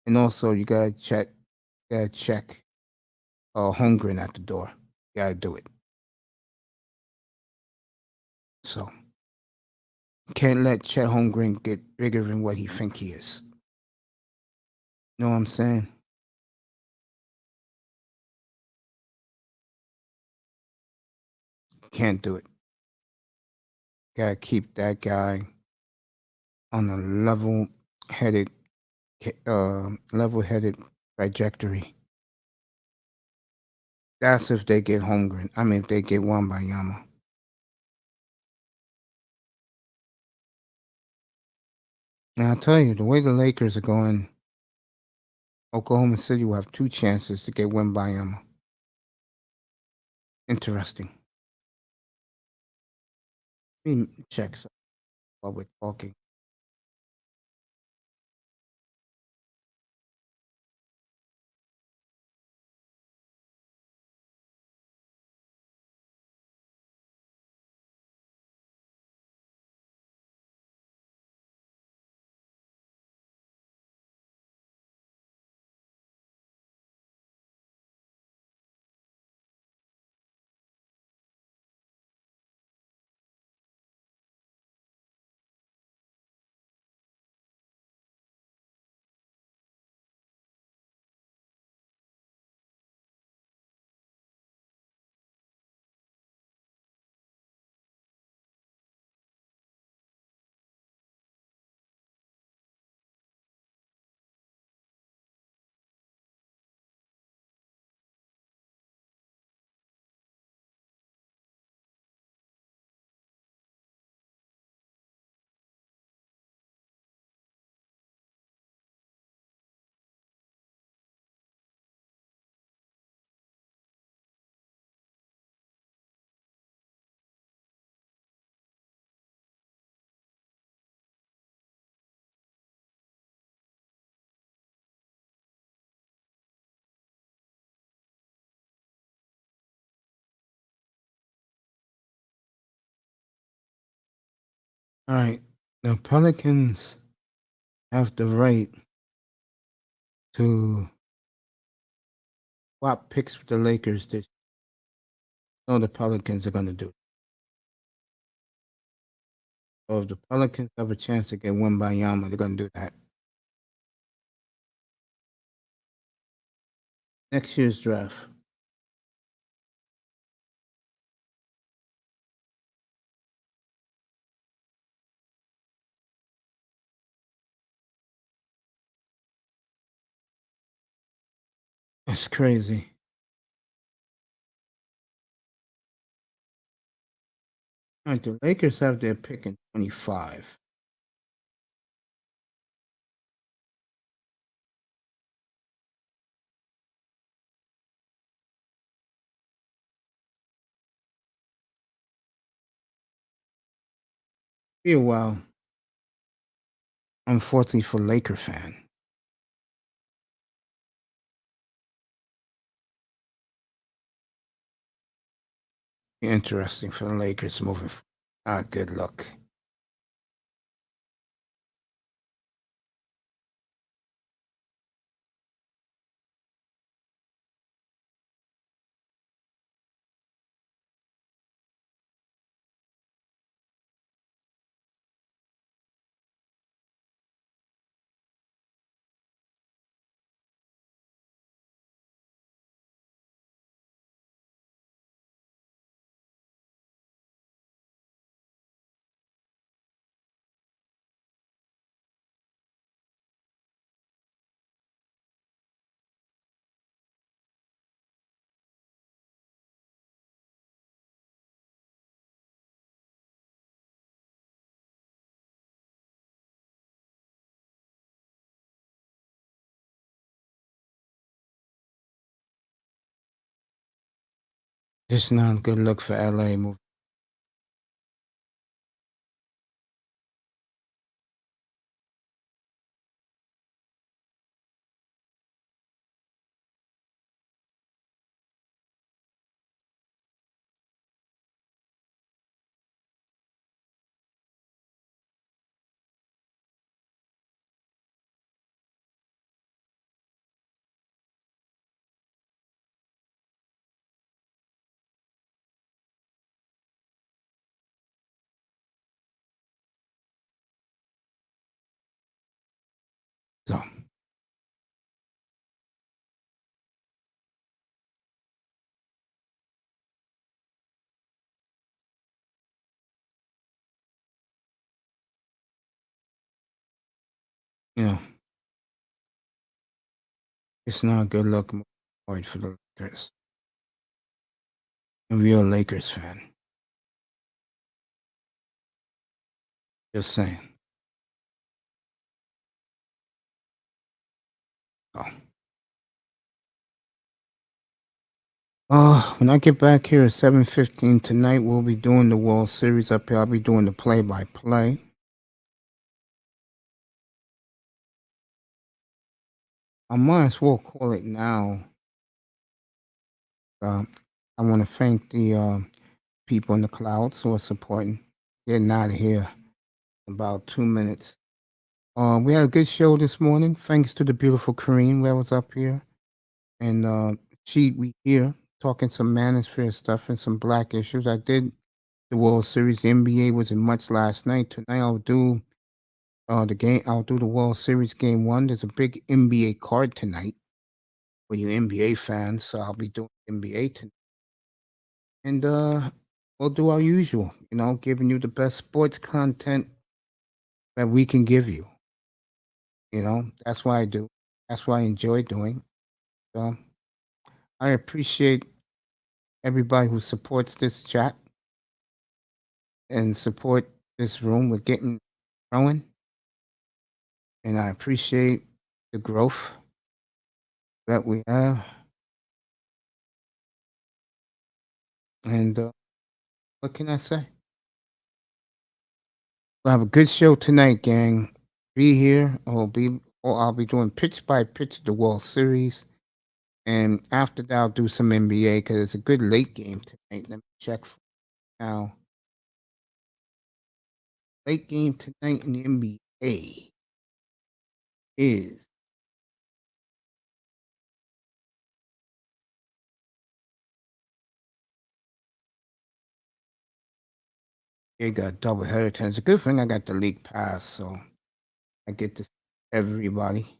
And also, you got to check Holmgren at the door. You got to do it. So, can't let Chet Holmgren get bigger than what he think he is. Know what I'm saying? Can't do it. Gotta keep that guy on a level-headed trajectory. That's if they get Holmgren. I mean, if they get Wembayama. Now, I'll tell you, the way the Lakers are going, Oklahoma City will have two chances to get Wembayama. Interesting. Let me check while we're talking. All right. The Pelicans have the right to swap picks with the Lakers. This, no, the Pelicans are going to do it. So if the Pelicans have a chance to get won by Yama, they're going to do that. Next year's draft. It's crazy. All right, the Lakers have their pick in 25. Be a while. Unfortunately for Laker fan. Be interesting for the Lakers moving forward. Good luck. Just not a good look for LA moving. So, you know, it's not a good look moving forward for the Lakers. A real Lakers fan. Just saying. Oh. When I get back here at 7:15 tonight, we'll be doing the World Series up here. I'll be doing the play-by-play. I might as well call it now. I want to thank the people in the clouds who are supporting. Getting out of here in about 2 minutes. We had a good show this morning, thanks to the beautiful Kareen that was up here. And we here talking some manosphere stuff and some black issues. I did the World Series. The NBA wasn't much last night. Tonight I'll do the game. I'll do the World Series game 1. There's a big NBA card tonight for you NBA fans, so I'll be doing NBA tonight. And we'll do our usual, giving you the best sports content that we can give you. That's what I do. That's what I enjoy doing. So I appreciate everybody who supports this chat and support this room. We're getting growing. And I appreciate the growth that we have. And what can I say? We'll have a good show tonight, gang. Be here. I'll be doing pitch by pitch the World Series. And after that, I'll do some NBA because it's a good late game tonight. Let me check now. Late game tonight in the NBA. is they got double header tonight. It's a good thing I got the league pass, so I get to see everybody.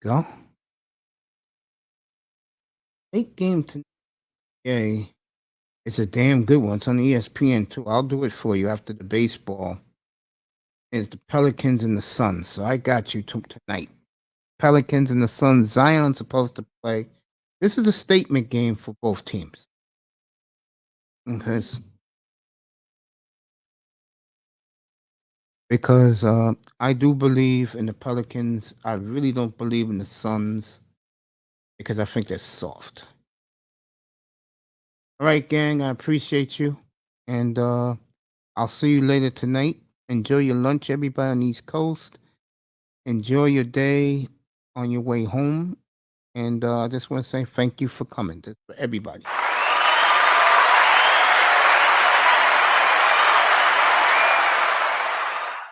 Go. 8-game tonight. Yay. It's a damn good one. It's on ESPN too. I'll do it for you after the baseball. It's the Pelicans and the Suns. So I got you tonight. Pelicans and the Suns. Zion's supposed to play. This is a statement game for both teams. Because I do believe in the Pelicans. I really don't believe in the Suns because I think they're soft. All right, gang. I appreciate you. And I'll see you later tonight. Enjoy your lunch, everybody on the East Coast. Enjoy your day on your way home. And I just want to say thank you for coming. This for everybody.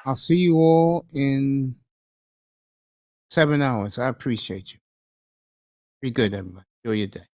I'll see you all in 7 hours. I appreciate you. Be good, everybody. Enjoy your day.